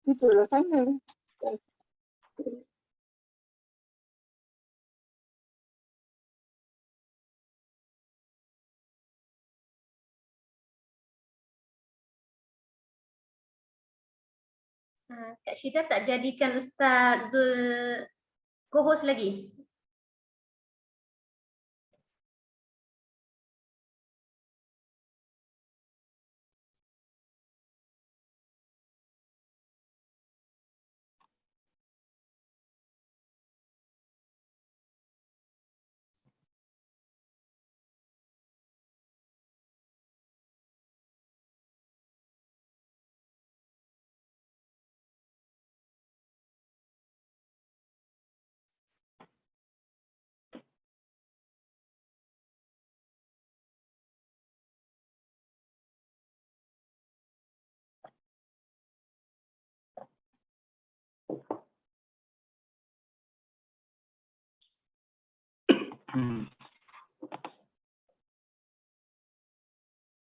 Itulah sana. Kak Syida tak jadikan Ustaz Zul co-host lagi?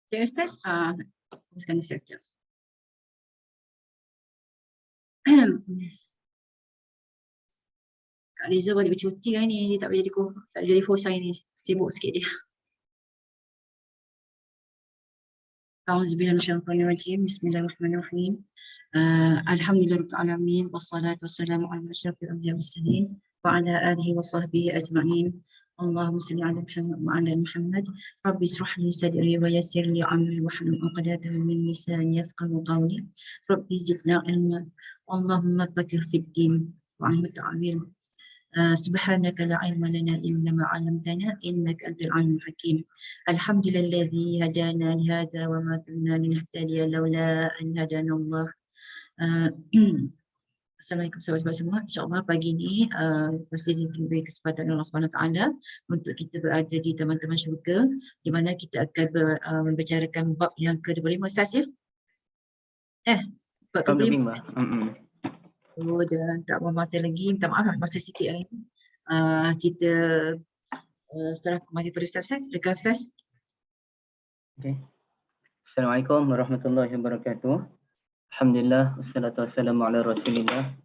Okay, Ustaz, teruskan Ustaz sekejap. Kak Liza balik bercuti hari ni, dia tak boleh jadi host hari ni, sibuk sikit dia. A'udzubillahiminasyaitonirrajim. Bismillahirrahmanirrahim. Alhamdulillahirabbil alamin wassalatu wassalamu ala asyrafil anbiya'i wal mursalin wa ala alihi wa sahbihi ajma'in. Allahumma salli ala Muhammad wa ala Muhammad. Rabbi ishrah li sadri wa yassir li amri wahlul 'uqdatam min lisani yafqahu qawli. Rabbi zidna ilma. Allahumma faqih fid din wa 'allimna ta'wil. سبحانك لا علم لنا إلا ما علمتنا إنك أنت العليم الحكيم. الحمد لله الذي هدانا لهذا وما كنا لنهتدي لولا أن هدانا الله. Assalamualaikum sahabat-sahabat semua. InsyaAllah pagi ini masih diberi kesempatan Allah SWT untuk kita berada di teman-teman syurga, di mana kita akan membicarakan bab yang ke-25, Ustaz ya? Bab ke-25. Oh, dan tak buang masa lagi, minta maaf masa sikit hari ni. Kita serah masa pada Ustaz. Silakan Ustaz. Okay. Assalamualaikum warahmatullahi wabarakatuh. Alhamdulillah wassalatu wassalamu ala Rasulillah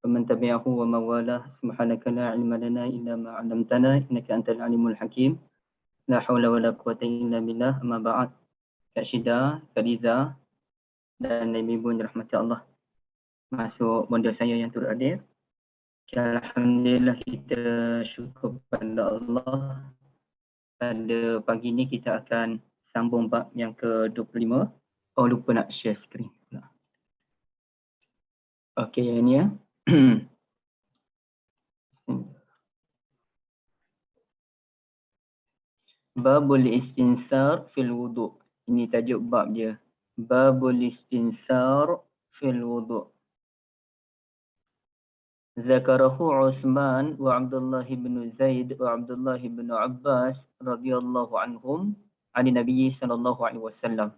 wa man tabi'ahu wa mawalah. Subhanaka la ilma lana illa ma 'allamtana innaka antal alimul hakim. La haula wala quwwata illa billah. Amma ba'd. Kak Syida, Kak Liza dan ibu dirahmati Allah. Masuk bonda saya yang turut hadir. Alhamdulillah kita syukur kepada Allah. Pada pagi ini kita akan sambung bab yang ke-25. Oh, lupa nak share screen pula. Okey, yang ni ya. Babul istinsar fil wudu'. Ini tajuk bab dia. Babul istinsar fil wudu'. Zakarahu Utsman wa Abdullah bin Zaid wa Abdullah bin Abbas radhiyallahu anhum an Nabi sallallahu alaihi wasallam.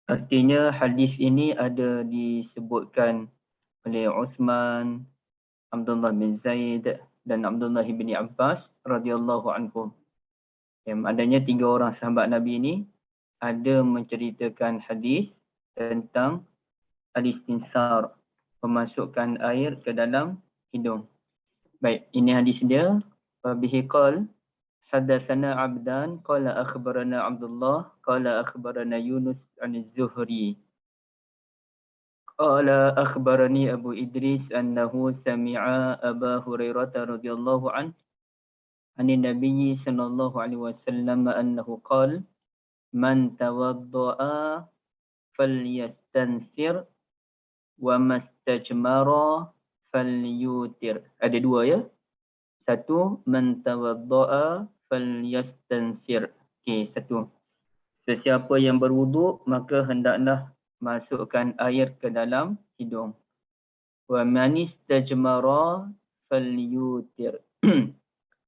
Artinya hadis ini ada disebutkan oleh Utsman, Abdullah bin Zaid dan Abdullah bin Abbas radhiyallahu anhum. Yang adanya 3 orang sahabat Nabi ini ada menceritakan hadis tentang al-istinsar, memasukkan air ke dalam hidung. Baik, ini hadis dia. Bihi qal hadatsana Abdan qala akhbarana Abdullah qala akhbarana Yunus an az-Zuhri qala akhbarani Abu Idris annahu sami'a Aba Hurairah radhiyallahu an Nabi sallallahu alaihi wasallam annahu qala man tawadda'a falyastansir wa mastajmara falyutir. Ada 2 ya. 1, man tawadda'a falyastansir. Okey, 1. Sesiapa yang berwuduk maka hendaklah masukkan air ke dalam hidung. Wa man istajmara falyutir.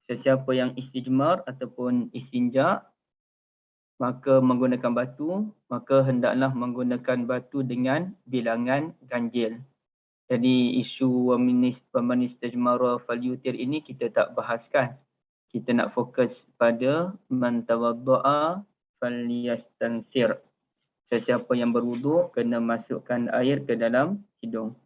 Sesiapa yang istijmar ataupun istinja maka menggunakan batu, maka hendaklah menggunakan batu dengan bilangan ganjil. Jadi isu waman istajmara falyutir ini kita tak bahaskan. Kita nak fokus pada man tawadda'a falyastansir. sesiapa yang berwuduk kena masukkan air ke dalam hidung.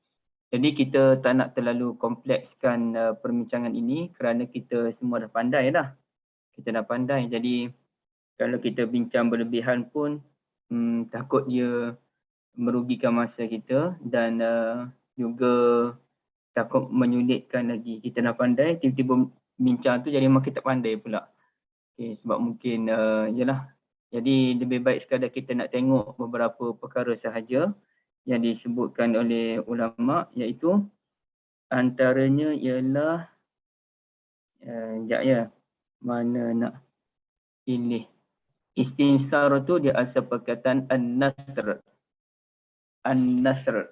Jadi kita tak nak terlalu komplekskan perbincangan ini kerana kita semua dah pandai dah. Kita dah pandai, jadi kalau kita bincang berlebihan pun takut dia merugikan masa kita dan juga takut menyulitkan lagi. Kita dah pandai, tiba-tiba bincang tu jadi makin tak pandai pula. Okay, sebab mungkin yalah. Jadi lebih baik sekadar kita nak tengok beberapa perkara sahaja yang disebutkan oleh ulama, iaitu antaranya ialah sekejap ya, mana nak pilih. Istinsar tu dia asal perkataan an-nasr. An-nasr.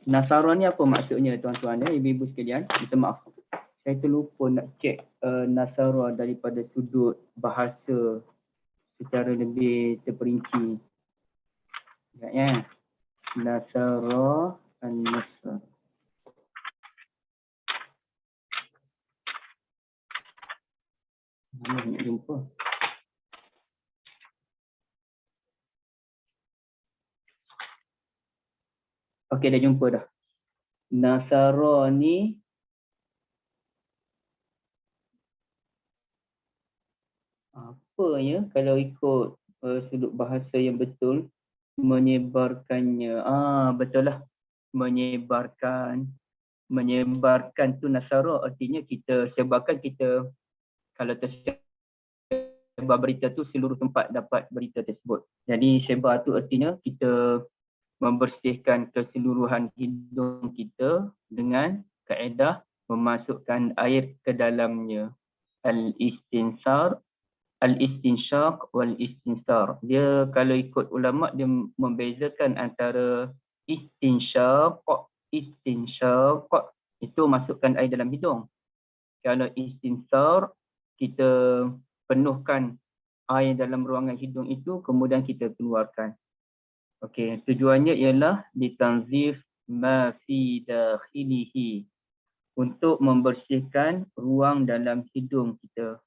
Nasara ni apa maksudnya tuan-tuan ya, ibu-ibu sekalian? Minta maaf. Saya terlupa nak cek nasara daripada sudut bahasa secara lebih terperinci. Ya. Nasara an-nasr. Mana nak jumpa? Okey, dah jumpa dah. Nasara ni apa ya kalau ikut sudut bahasa yang betul, menyebarkannya. Betul lah. Menyebarkan tu nasara, artinya kita sebarkan, kita kalau tersebar berita tu seluruh tempat dapat berita tersebut. Jadi sebar tu artinya kita membersihkan keseluruhan hidung kita dengan kaedah memasukkan air ke dalamnya. Al-istinshaq wal istinsar. Dia kalau ikut ulama dia membezakan antara istinshaq itu masukkan air dalam hidung. Kalau istinsar kita penuhkan air dalam ruangan hidung itu kemudian kita keluarkan. Okey, tujuannya ialah ditanzif ma fi dakhilihi, untuk membersihkan ruang dalam hidung kita.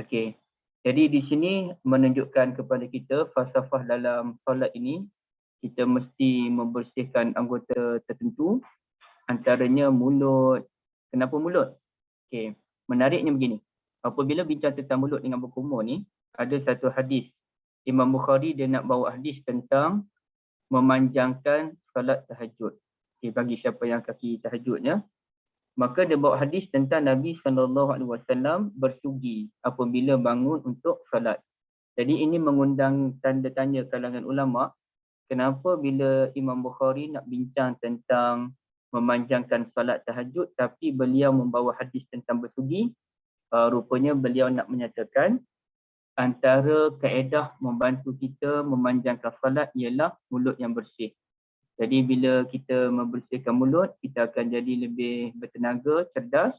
Okey. Jadi di sini menunjukkan kepada kita falsafah dalam solat ini, kita mesti membersihkan anggota tertentu, antaranya mulut. Kenapa mulut? Okey, menariknya begini. Apabila bincang tentang mulut dengan berkumur ni, ada satu hadis. Imam Bukhari dia nak bawa hadis tentang memanjangkan salat tahajud. Okay, bagi siapa yang kaki tahajudnya, maka dia bawa hadis tentang Nabi SAW bersugi apabila bangun untuk salat. Jadi ini mengundang tanda tanya kalangan ulama, kenapa bila Imam Bukhari nak bincang tentang memanjangkan salat tahajud tapi beliau membawa hadis tentang bersugi? Rupanya beliau nak menyatakan antara kaedah membantu kita memanjangkan salat ialah mulut yang bersih. Jadi bila kita membersihkan mulut, kita akan jadi lebih bertenaga, cerdas.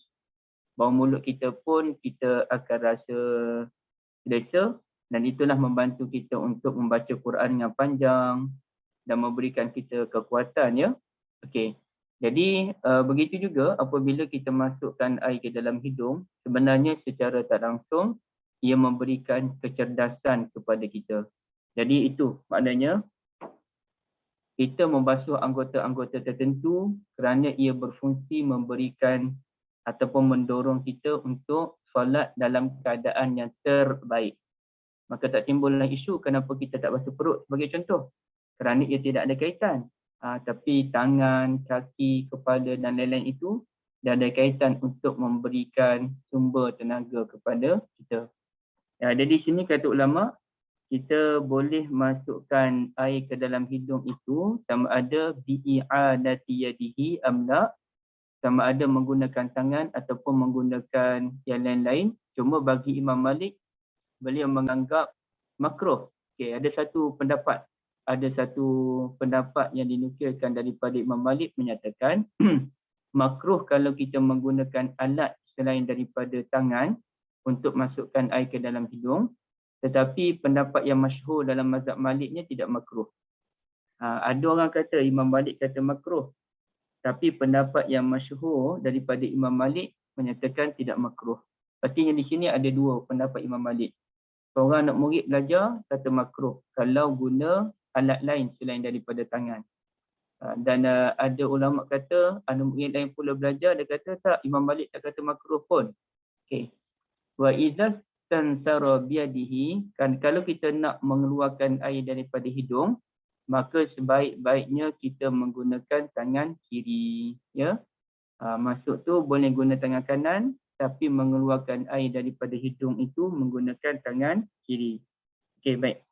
Bau mulut kita pun kita akan rasa selesa, dan itulah membantu kita untuk membaca Quran yang panjang dan memberikan kita kekuatan ya. Okey. Jadi begitu juga apabila kita masukkan air ke dalam hidung, sebenarnya secara tak langsung ia memberikan kecerdasan kepada kita. Jadi itu maknanya kita membasuh anggota-anggota tertentu kerana ia berfungsi memberikan ataupun mendorong kita untuk solat dalam keadaan yang terbaik. Maka tak timbullah isu kenapa kita tak basuh perut sebagai contoh. Kerana ia tidak ada kaitan. Tapi tangan, kaki, kepala dan lain-lain itu dia ada kaitan untuk memberikan sumber tenaga kepada kita. Jadi di sini kata ulama, kita boleh masukkan air ke dalam hidung itu sama ada bi'adati yadihi amla, sama ada menggunakan tangan ataupun menggunakan yang lain-lain. Cuma bagi Imam Malik, beliau menganggap makruh. Okey, ada satu pendapat yang dinukilkan daripada Imam Malik menyatakan makruh kalau kita menggunakan alat selain daripada tangan untuk masukkan air ke dalam hidung, tetapi pendapat yang masyhur dalam mazhab Maliknya tidak makruh. Ada orang kata Imam Malik kata makruh, tapi pendapat yang masyhur daripada Imam Malik menyatakan tidak makruh. Artinya di sini ada dua pendapat Imam Malik. Seorang anak murid belajar kata makruh kalau guna alat lain selain daripada tangan. Dan ada ulama kata, yang lain pula belajar, dia kata tak, Imam Malik tak kata makruh pun. Okey. Wa idza tansara biadihi, kan kalau kita nak mengeluarkan air daripada hidung, maka sebaik-baiknya kita menggunakan tangan kiri, ya. Masuk tu boleh guna tangan kanan, tapi mengeluarkan air daripada hidung itu menggunakan tangan kiri. Okey, baik.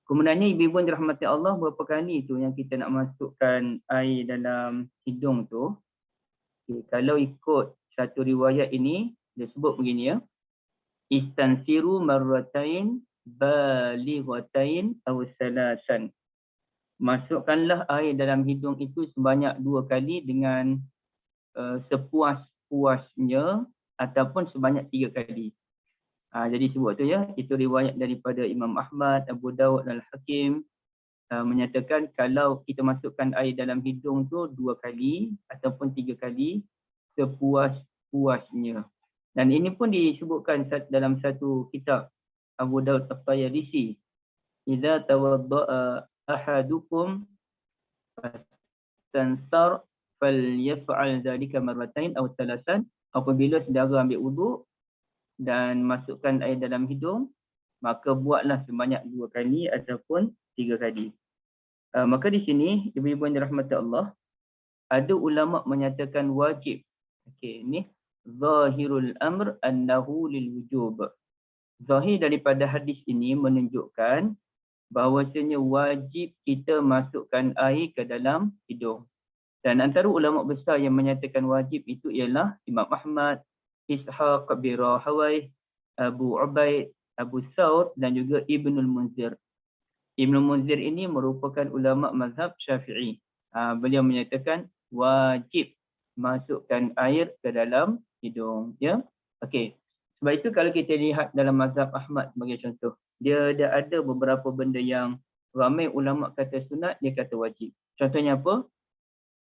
Kemudiannya ibu-ibu yang dirahmati Allah, berapa kali tu yang kita nak masukkan air dalam hidung tu? Okay, kalau ikut satu riwayat ini, dia sebut begini, ya. Istansiru marratain balighatain aw salasan. Masukkanlah air dalam hidung itu sebanyak 2 kali dengan sepuas-puasnya ataupun sebanyak 3 kali. Jadi sebut tu, ya, itu riwayat daripada Imam Ahmad, Abu Dawud dan Al-Hakim menyatakan kalau kita masukkan air dalam hidung tu 2 kali ataupun 3 kali sepuas-puasnya. Dan ini pun disebutkan dalam satu kitab Abu Dawud At-Tayalisi. Idza tawadda'a ahadukum fastansar falyaf'al dzalika marratain aw thalasan. Apabila saudara ambil wuduk dan masukkan air dalam hidung, maka buatlah sebanyak 2 kali ataupun 3 kali. Maka di sini, ibu-ibu yang dirahmati Allah, ada ulama menyatakan wajib. Okey, ini zahirul amr annahu lil wujub. Zahir daripada hadis ini menunjukkan bahawasanya wajib kita masukkan air ke dalam hidung. Dan antara ulama besar yang menyatakan wajib itu ialah Imam Ahmad, Ishaq bin Rahawayh, Abu Ubaid, Abu Thawr dan juga Ibnul Munzir. Ibnul Munzir ini merupakan ulama mazhab Syafi'i. Beliau menyatakan wajib masukkan air ke dalam hidung, ya. Okey. Sebab itu kalau kita lihat dalam mazhab Ahmad sebagai contoh, dia ada beberapa benda yang ramai ulama kata sunat, dia kata wajib. Contohnya apa?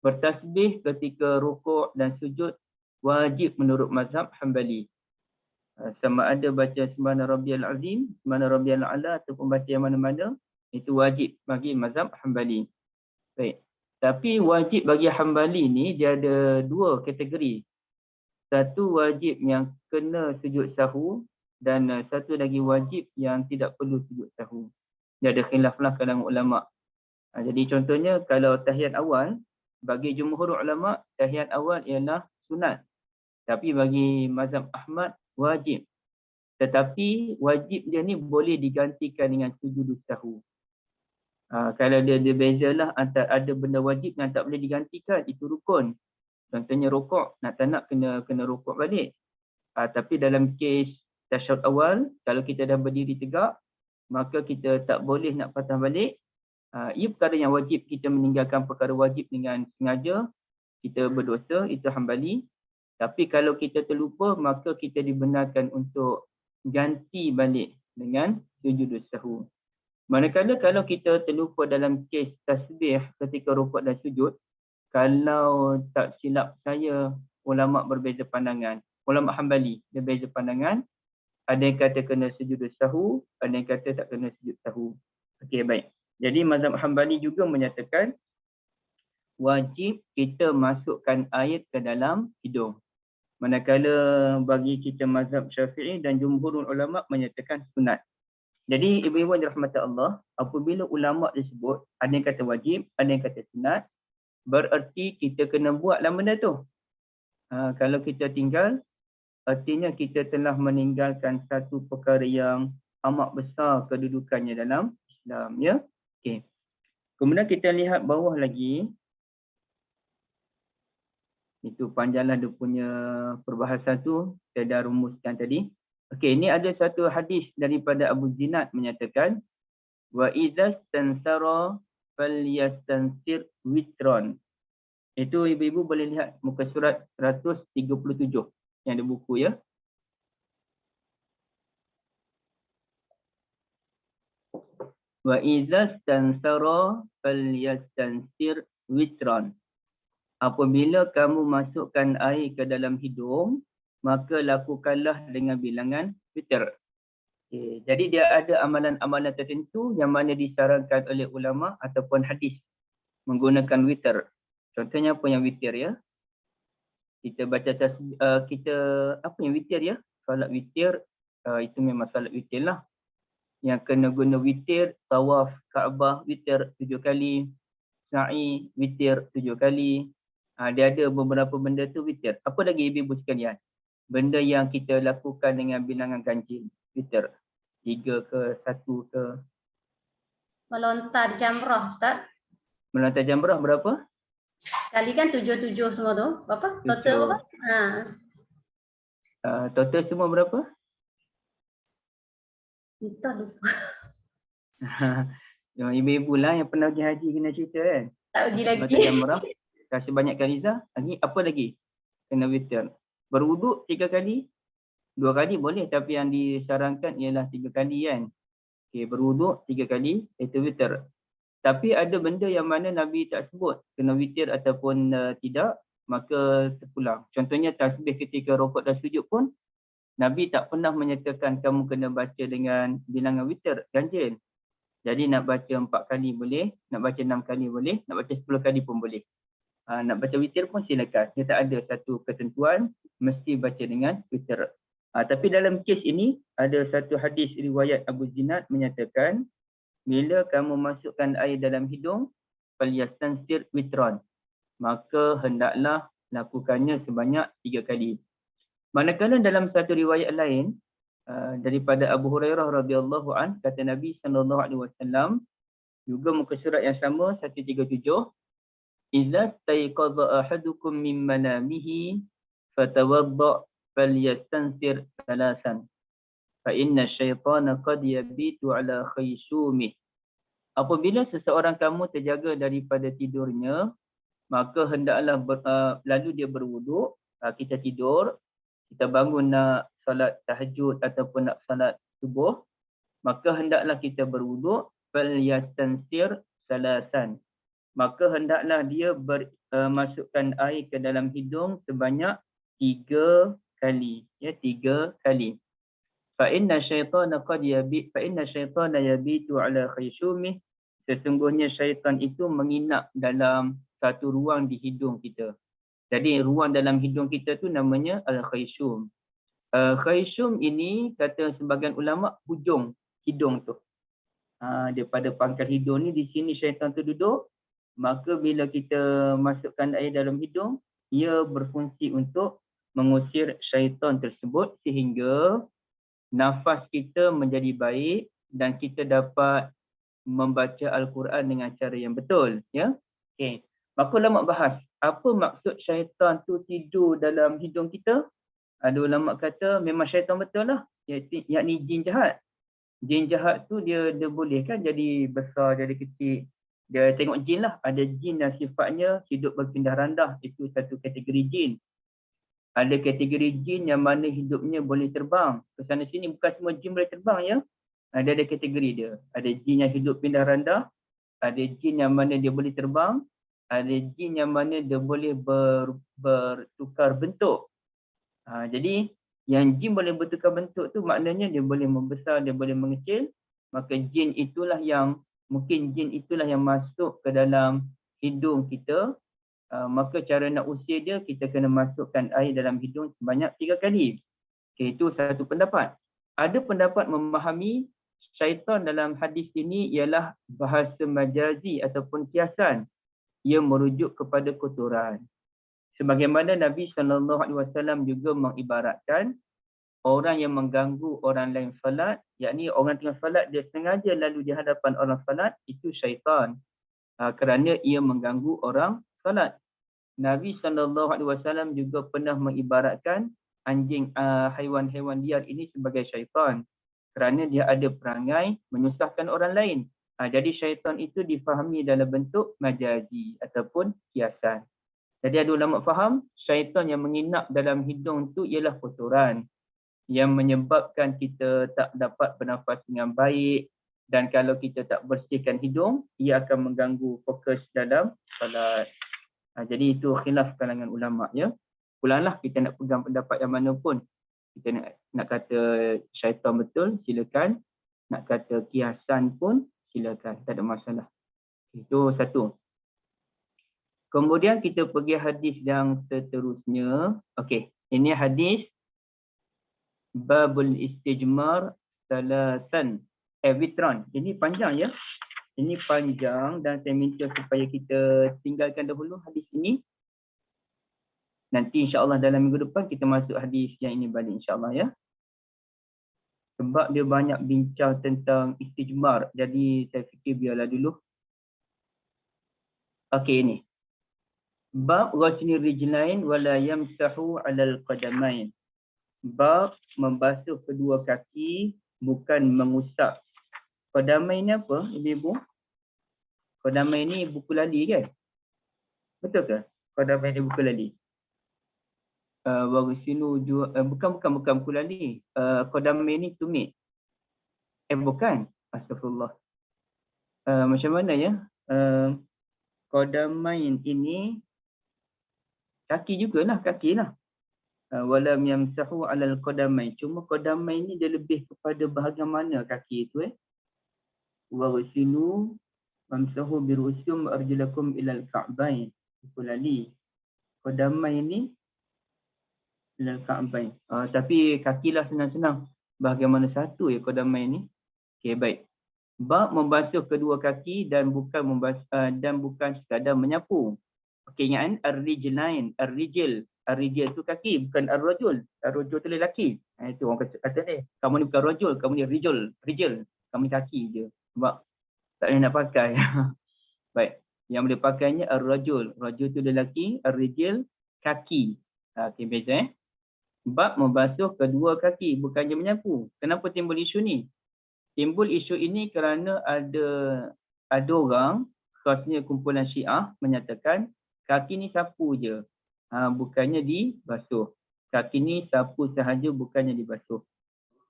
Bertasbih ketika rukuk dan sujud wajib menurut mazhab Hanbali. Sama ada baca subhana rabbiyal azim, subhana rabbiyal a'la ataupun baca yang mana-mana, itu wajib bagi mazhab Hanbali. Baik. Tapi wajib bagi Hanbali ni dia ada 2 kategori. Satu wajib yang kena sujud sahwu dan satu lagi wajib yang tidak perlu sujud sahwu. Dia ada khilaflah kalangan ulama. Jadi contohnya kalau tahiyat awal, bagi jumhur ulama tahiyat awal ialah sunat. Tapi bagi mazhab Ahmad wajib. Tetapi wajib dia ni boleh digantikan dengan sujud sahwu. Kalau dia bezalah antara ada benda wajib yang tak boleh digantikan, itu rukun. Contohnya rukuk, nak tak nak kena rukuk balik. Tapi dalam kes tasyahud awal, kalau kita dah berdiri tegak, maka kita tak boleh nak patah balik. Ia perkara yang wajib, kita meninggalkan perkara wajib dengan sengaja, kita berdosa, itu Hanbali. Tapi kalau kita terlupa, maka kita dibenarkan untuk ganti balik dengan sujud sahwu. Manakala kalau kita terlupa dalam kes tasbih ketika rukuk dan sujud, kalau tak silap saya, ulama berbeza pandangan. Ulama Hanbali dia beza pandangan. Ada yang kata kena sujud sahwu, ada yang kata tak kena sujud sahwu. Okey, baik. Jadi mazhab Hanbali juga menyatakan wajib kita masukkan air ke dalam hidung. Manakala bagi kita mazhab Syafi'i dan jumhurul ulama menyatakan sunat. Jadi ibu-ibu yang dirahmati Allah, apabila ulama disebut, ada yang kata wajib, ada yang kata sunat, bererti kita kena buatlah benda tu. Kalau kita tinggal, artinya kita telah meninggalkan satu perkara yang amat besar kedudukannya dalam Islam, ya. Okey. Kemudian kita lihat bawah lagi. Itu panjanglah dia punya perbahasan tu, saya dah rumuskan tadi. Okey, ini ada satu hadis daripada Abu Zinad menyatakan wa idza stansara falyastansir witron. Itu ibu-ibu boleh lihat muka surat 137 yang ada buku, ya. Wa idza stansara falyastansir witron. Apabila kamu masukkan air ke dalam hidung, maka lakukanlah dengan bilangan witr. Okay. Jadi dia ada amalan-amalan tertentu yang mana disarankan oleh ulama ataupun hadis menggunakan witir. Contohnya apa yang witir ya? Kita baca kita apa yang witir ya? Salat witir itu memang salat witir lah. Yang kena guna witir, tawaf Kaabah witir 7 kali, sa'i witir 7 kali. Dia ada beberapa benda tu witir. Apa lagi ibu-ibu sekalian? Benda yang kita lakukan dengan bilangan ganjil witir. 3 ke 1 ke? Melontar jamrah, Ustaz. Melontar jamrah berapa? Kali kan 7 semua tu. Berapa? Total berapa? Total semua berapa? Entah lupa. Ibu-ibu lah yang pernah pergi haji kena cerita kan. Tak pergi lagi. Melontar jamrah. Kasih banyak kali Zah. Lagi apa lagi? Kena witir. Berwuduk 3 kali. 2 kali boleh tapi yang disarankan ialah 3 kali kan. Okay, berwuduk 3 kali itu witir. Tapi ada benda yang mana Nabi tak sebut kena witir ataupun tidak, maka terpulang. Contohnya tasbih ketika rukuk dan sujud pun Nabi tak pernah menyatakan kamu kena baca dengan bilangan witir, ganjil. Jadi nak baca 4 kali boleh, nak baca 6 kali boleh, nak baca 10 kali pun boleh. Nak baca witir pun silakan. Dia tak ada satu ketentuan mesti baca dengan witir. Tapi dalam kes ini ada satu hadis riwayat Abu Zinad menyatakan bila kamu masukkan air dalam hidung, falyastansir witron, maka hendaklah lakukannya sebanyak 3 kali. Manakala dalam satu riwayat lain daripada Abu Hurairah radhiyallahu an, kata Nabi sallallahu alaihi wasallam juga muka surat yang sama 137, idza taiqadha ahadukum min manamihi fatawadda falyastansir thalasan. Fa inna syaitana qad yabitu ala khayshumih. Apabila seseorang kamu terjaga daripada tidurnya, maka hendaklah lalu dia berwuduk. Kita tidur, kita bangun nak salat tahajud ataupun nak salat subuh, maka hendaklah kita berwuduk. Fal yastansir salasan, maka hendaklah dia masukkan air ke dalam hidung sebanyak 3 kali. Ya, 3 kali. Fa inna syaitana yabitu ala khayshumih. Sesungguhnya syaitan itu menginap dalam satu ruang di hidung kita. Jadi ruang dalam hidung kita tu namanya al-khayshum. Khayshum ini kata sebagian ulama hujung hidung tu. Daripada pangkal hidung ni, di sini syaitan tu duduk. Maka bila kita masukkan air dalam hidung, ia berfungsi untuk mengusir syaitan tersebut sehingga nafas kita menjadi baik dan kita dapat membaca Al-Quran dengan cara yang betul. Ya? Okay. Maka ulama bahas, apa maksud syaitan tu tidur dalam hidung kita? Ada ulama kata memang syaitan betul lah. Yakni jin jahat. Jin jahat tu dia boleh kan jadi besar, jadi kecil. Dia tengok jin lah. Ada jin yang sifatnya hidup berpindah randah. Itu satu kategori jin. Ada kategori jin yang mana hidupnya boleh terbang. Ke sana sini bukan semua jin boleh terbang ya. Dia ada kategori dia. Ada jin yang hidup pindah randah. Ada jin yang mana dia boleh terbang. Ada jin yang mana dia boleh bertukar bentuk. Jadi yang jin boleh bertukar bentuk tu maknanya dia boleh membesar, dia boleh mengecil. Maka jin itulah yang masuk ke dalam hidung kita. Maka cara nak usir dia, kita kena masukkan air dalam hidung sebanyak 3 kali. Okay, itu satu pendapat. Ada pendapat memahami syaitan dalam hadis ini ialah bahasa majazi ataupun kiasan. Ia merujuk kepada kotoran. Sebagaimana Nabi SAW juga mengibaratkan orang yang mengganggu orang lain salat, yakni orang tengah salat dia sengaja lalu di hadapan orang salat, itu syaitan. Kerana ia mengganggu orang salat. Nabi SAW juga pernah mengibaratkan anjing, haiwan-haiwan liar ini sebagai syaitan. Kerana dia ada perangai menyusahkan orang lain. Jadi syaitan itu difahami dalam bentuk majazi ataupun kiasan. Jadi ada ulama faham, syaitan yang menginap dalam hidung tu ialah kotoran. Yang menyebabkan kita tak dapat bernafas dengan baik. Dan kalau kita tak bersihkan hidung, ia akan mengganggu fokus dalam salat. Jadi itu khilaf kalangan ulama ya. Pulanglah kita nak pegang pendapat yang mana pun, Kita nak kata syaitan betul, silakan. Nak kata kiasan pun silakan, tak ada masalah. Itu satu. Kemudian kita pergi hadis yang seterusnya. Okey, ini hadis Babul Istijmar Salasan Vitran. Ini panjang ya. Ini panjang dan saya minta supaya kita tinggalkan dahulu hadis ini. Nanti insya-Allah dalam minggu depan kita masuk hadis yang ini balik insya-Allah ya. Sebab dia banyak bincang tentang istijmar. Jadi saya fikir biarlah dulu. Okey, ini. Bab ghusli rijlain wala yamsahu 'alal qadamain. Bab membasuh kedua kaki bukan mengusap. Qadamain ni apa, ibu-ibu? Qadamain ni buku lali kan? Betul ke? Qadamain ni buku lali. Bukan buku lali. Qadamain ni tumit. Bukan. Astagfirullah. Macam mana ya? Qadamain ini kaki jugalah, kaki lah. Walam yamsahu 'alal qadamain. Cuma qadamain ni dia lebih kepada bahagian mana kaki itu wa ghsilu wamsahu bi ru'usikum wa arjulakum ilal ka'bain. Kulali. Qadamain ni ilal ka'bain. Tapi kakilah senang-senang. Bahagian mana satu ya qadamain ni? Okey, baik. Bab membasuh kedua kaki dan bukan sekadar menyapu. Okey, ingat ar-rijlain, ar-rijl. Ar-rijl tu kaki, bukan ar-rajul. Ar-rajul tu lelaki. Itu orang kata ni, kamu ni bukan rajul, kamu ni rijl. Kamu ni kaki je. Sebab tak boleh nak pakai. Baik, yang boleh pakainya ar-rajul. Rajul tu lelaki, ar-rijl kaki. Okey, beza Bab membasuh kedua kaki, bukannya menyapu. Kenapa timbul isu ni? Timbul isu ini kerana ada orang, khasnya kumpulan Syiah, menyatakan kaki ni sapu je. Bukannya dibasuh. Kaki ni sapu sahaja, bukannya dibasuh.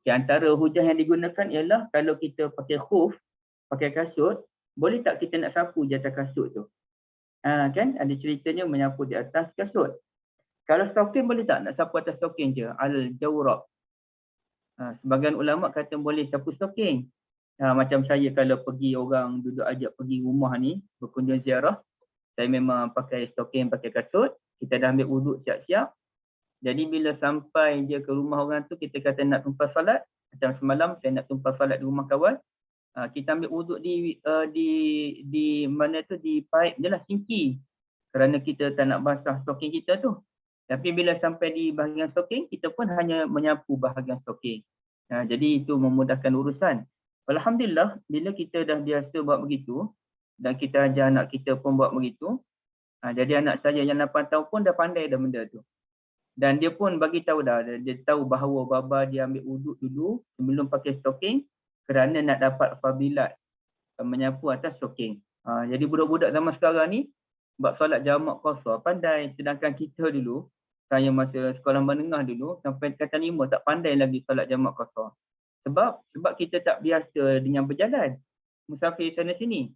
Di antara hujah yang digunakan ialah kalau kita pakai khuf, pakai kasut, boleh tak kita nak sapu di atas kasut tu? Kan ada ceritanya menyapu di atas kasut. Kalau stokin boleh tak nak sapu atas stokin je? Al-jawrab. Sebagian ulama kata boleh sapu stokin. Macam saya kalau pergi orang duduk ajak pergi rumah ni, berkunjung ziarah, saya memang pakai stokin, pakai kasut. Kita dah ambil wuduk siap-siap. Jadi bila sampai je ke rumah orang tu, kita kata nak tumpah salat. Macam semalam saya nak tumpah salat di rumah kawan. Kita ambil wuduk di mana tu, di pipe je lah, sinki. Kerana kita tak nak basah stokin kita tu. Tapi bila sampai di bahagian stokin, kita pun hanya menyapu bahagian stokin. Jadi itu memudahkan urusan. Alhamdulillah, bila kita dah biasa buat begitu, dan kita ajar anak kita pun buat begitu, jadi anak saya yang 8 tahun pun dah pandai dah benda tu. Dan dia pun bagi tahu dah, dia tahu bahawa baba dia ambil wuduk dulu sebelum pakai stoking kerana nak dapat fadilat menyapu atas stoking. Jadi budak-budak zaman sekarang ni buat solat jamak qasar pandai, sedangkan kita dulu, saya masa sekolah menengah dulu sampai tingkatan 5 tak pandai lagi solat jamak qasar. Sebab kita tak biasa dengan berjalan, musafir sana sini.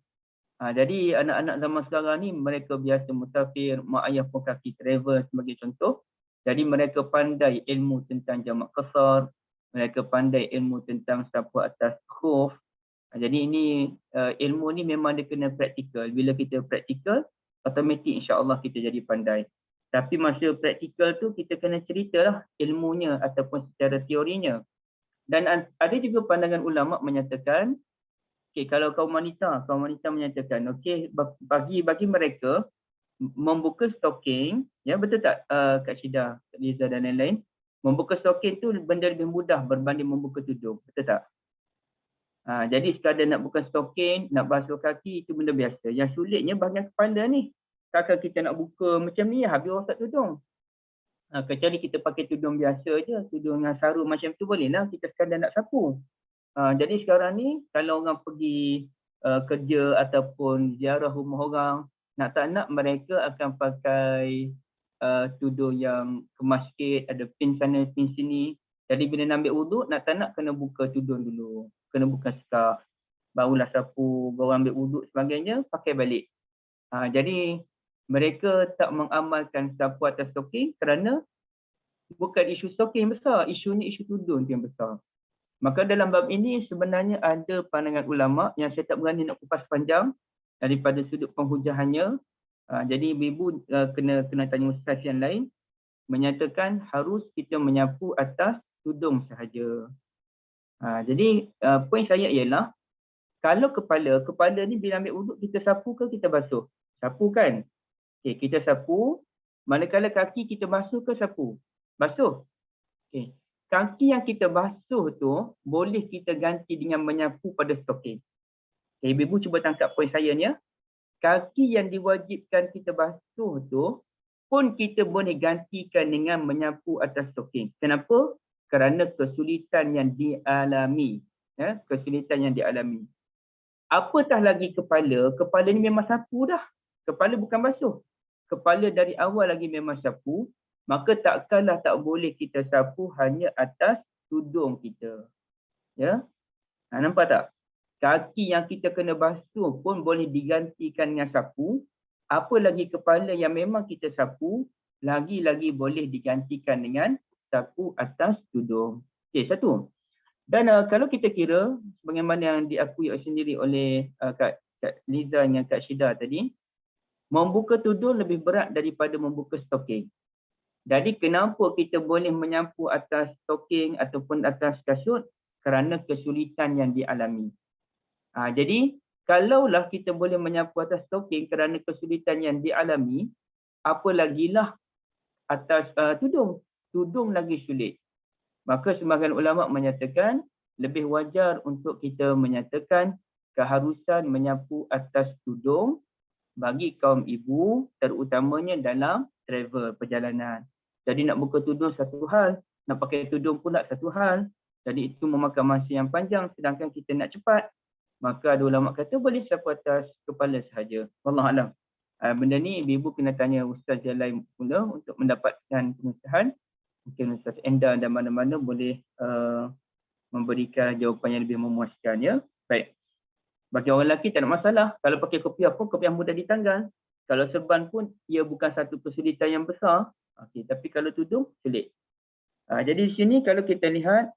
Jadi anak-anak zaman sekarang ni mereka biasa musafir, mak ayah pun kaki travel sebagai contoh. Jadi mereka pandai ilmu tentang jamak qasar, mereka pandai ilmu tentang sapu atas khuf. Jadi ini ilmu ni memang dia kena praktikal. Bila kita praktikal, automatik insya-Allah kita jadi pandai. Tapi masa praktikal tu kita kena ceritalah ilmunya ataupun secara teorinya. Dan ada juga pandangan ulama menyatakan, okey, kalau kaum wanita menyatakan, okey, bagi mereka membuka stoking, ya betul tak Kak Syida, Kak Liza dan lain-lain, membuka stoking tu benda lebih mudah berbanding membuka tudung, betul tak? Jadi sekadar nak buka stoking, nak basuh kaki itu benda biasa. Yang sulitnya bahagian kepala ni. Kalau kita nak buka macam ni, habis rosak tudung. Kecuali kita pakai tudung biasa je, tudung yang sarung macam tu bolehlah kita sekadar nak sapu. Jadi sekarang ni kalau orang pergi kerja ataupun ziarah rumah orang, nak tak nak mereka akan pakai tudung yang kemas sikit, ada pin sana pin sini. Jadi bila nak ambil wuduk, nak tak nak kena buka tudung dulu, kena buka scarf, barulah sapu, baru ambil wuduk sebagainya, pakai balik. Jadi mereka tak mengamalkan sapu atas stoking kerana bukan isu stocking besar, isu ni isu tudung yang besar. Maka dalam bab ini sebenarnya ada pandangan ulama yang saya tak berani nak kupas panjang daripada sudut penghujahannya. Jadi ibu kena tanya ustaz yang lain, menyatakan harus kita menyapu atas tudung sahaja. Jadi poin saya ialah, kalau kepala ni bila ambil wuduk kita sapu ke kita basuh? Sapu kan? Okay, kita sapu. Manakala kaki kita basuh ke sapu? Basuh. Okay. Kaki yang kita basuh tu boleh kita ganti dengan menyapu pada stocking. Okay, ibu cuba tangkap poin saya ni. Kaki yang diwajibkan kita basuh tu pun kita boleh gantikan dengan menyapu atas stocking. Kenapa? Kerana kesulitan yang dialami. Kesulitan yang dialami. Apatah lagi kepala ni memang sapu dah. Kepala bukan basuh. Kepala dari awal lagi memang sapu, maka takkanlah tak boleh kita sapu hanya atas tudung kita. Ya? Nampak tak? Kaki yang kita kena basuh pun boleh digantikan dengan sapu. Apa lagi kepala yang memang kita sapu, lagi-lagi boleh digantikan dengan sapu atas tudung. Okey, satu. Dan kalau kita kira, bagaimana yang diakui sendiri oleh Kak Liza dengan Kak Syida tadi, membuka tudung lebih berat daripada membuka stocking. Jadi kenapa kita boleh menyapu atas stocking ataupun atas kasut? Kerana kesulitan yang dialami. Jadi kalaulah kita boleh menyapu atas stocking kerana kesulitan yang dialami, apalagilah atas tudung. Tudung lagi sulit. Maka sebahagian ulama menyatakan lebih wajar untuk kita menyatakan keharusan menyapu atas tudung bagi kaum ibu, terutamanya dalam travel, perjalanan. Jadi nak buka tudung satu hal, nak pakai tudung pula satu hal. Jadi itu memakan masa yang panjang, sedangkan kita nak cepat. Maka ada ulama kata boleh sapu atas kepala sahaja. Wallahualam. Benda ni ibu kena tanya ustaz yang lain pula untuk mendapatkan pengesahan. Mungkin Ustaz Enda dan mana-mana boleh memberikan jawapan yang lebih memuaskan, ya. Baik. Bagi orang lelaki tak ada masalah. Kalau pakai kopiah pun, kopiah mudah ditanggal. Kalau serban pun, ia bukan satu kesulitan yang besar. Okey, tapi kalau tudung, sulit. Jadi di sini kalau kita lihat,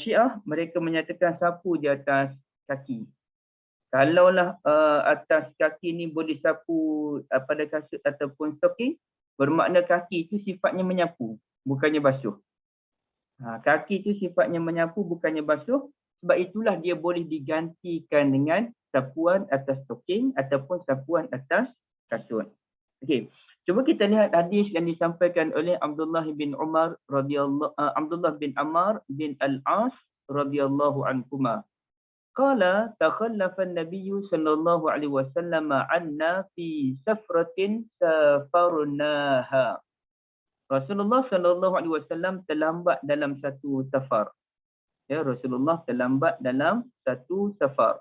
Syiah mereka menyatakan sapu di atas kaki. Kalaulah atas kaki ni boleh sapu pada kasut ataupun stocking, bermakna kaki itu sifatnya menyapu, bukannya basuh. Kaki itu sifatnya menyapu, bukannya basuh. Sebab itulah dia boleh digantikan dengan sapuan atas stocking ataupun sapuan atas kasut. Okey, cuba kita lihat hadis yang disampaikan oleh Abdullah bin Umar radhiyallahu Abdullah bin Amr bin Al-As radhiyallahu anhuma. Qala takhallafa an-nabiy sallallahu alaihi wasallam 'anna fi safratin safarnaha. Rasulullah sallallahu alaihi wasallam terlambat dalam satu safar. Ya, Rasulullah terlambat dalam satu safar.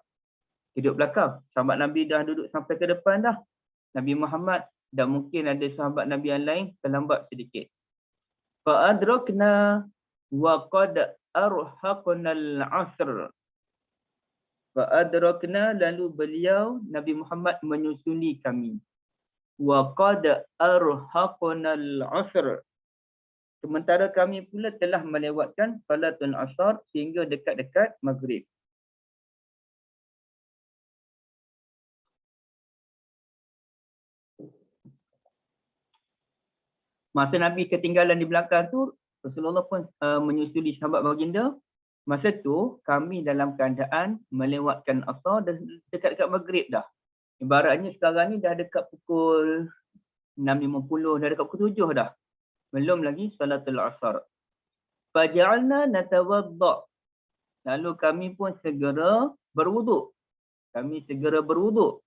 Duduk belakang. Sahabat Nabi dah duduk sampai ke depan dah. Nabi Muhammad dan mungkin ada sahabat Nabi yang lain terlambat sedikit. Fa adrakna wa qad arhaqna al-'asr. Fa adrakna, lalu beliau Nabi Muhammad menyusuli kami. Wa qad arhaqna al-'asr. Sementara kami pula telah melewatkan salatul asar sehingga dekat-dekat maghrib. Masa Nabi ketinggalan di belakang tu, Rasulullah pun menyusuli sahabat baginda. Masa tu kami dalam keadaan melewatkan asar dan dekat-dekat maghrib dah. Ibaratnya sekarang ni dah dekat pukul 6.50, dah dekat pukul 7 dah. Belum lagi salatul asar. Faja'alna natawadda'. Lalu kami pun segera berwuduk. Kami segera berwuduk.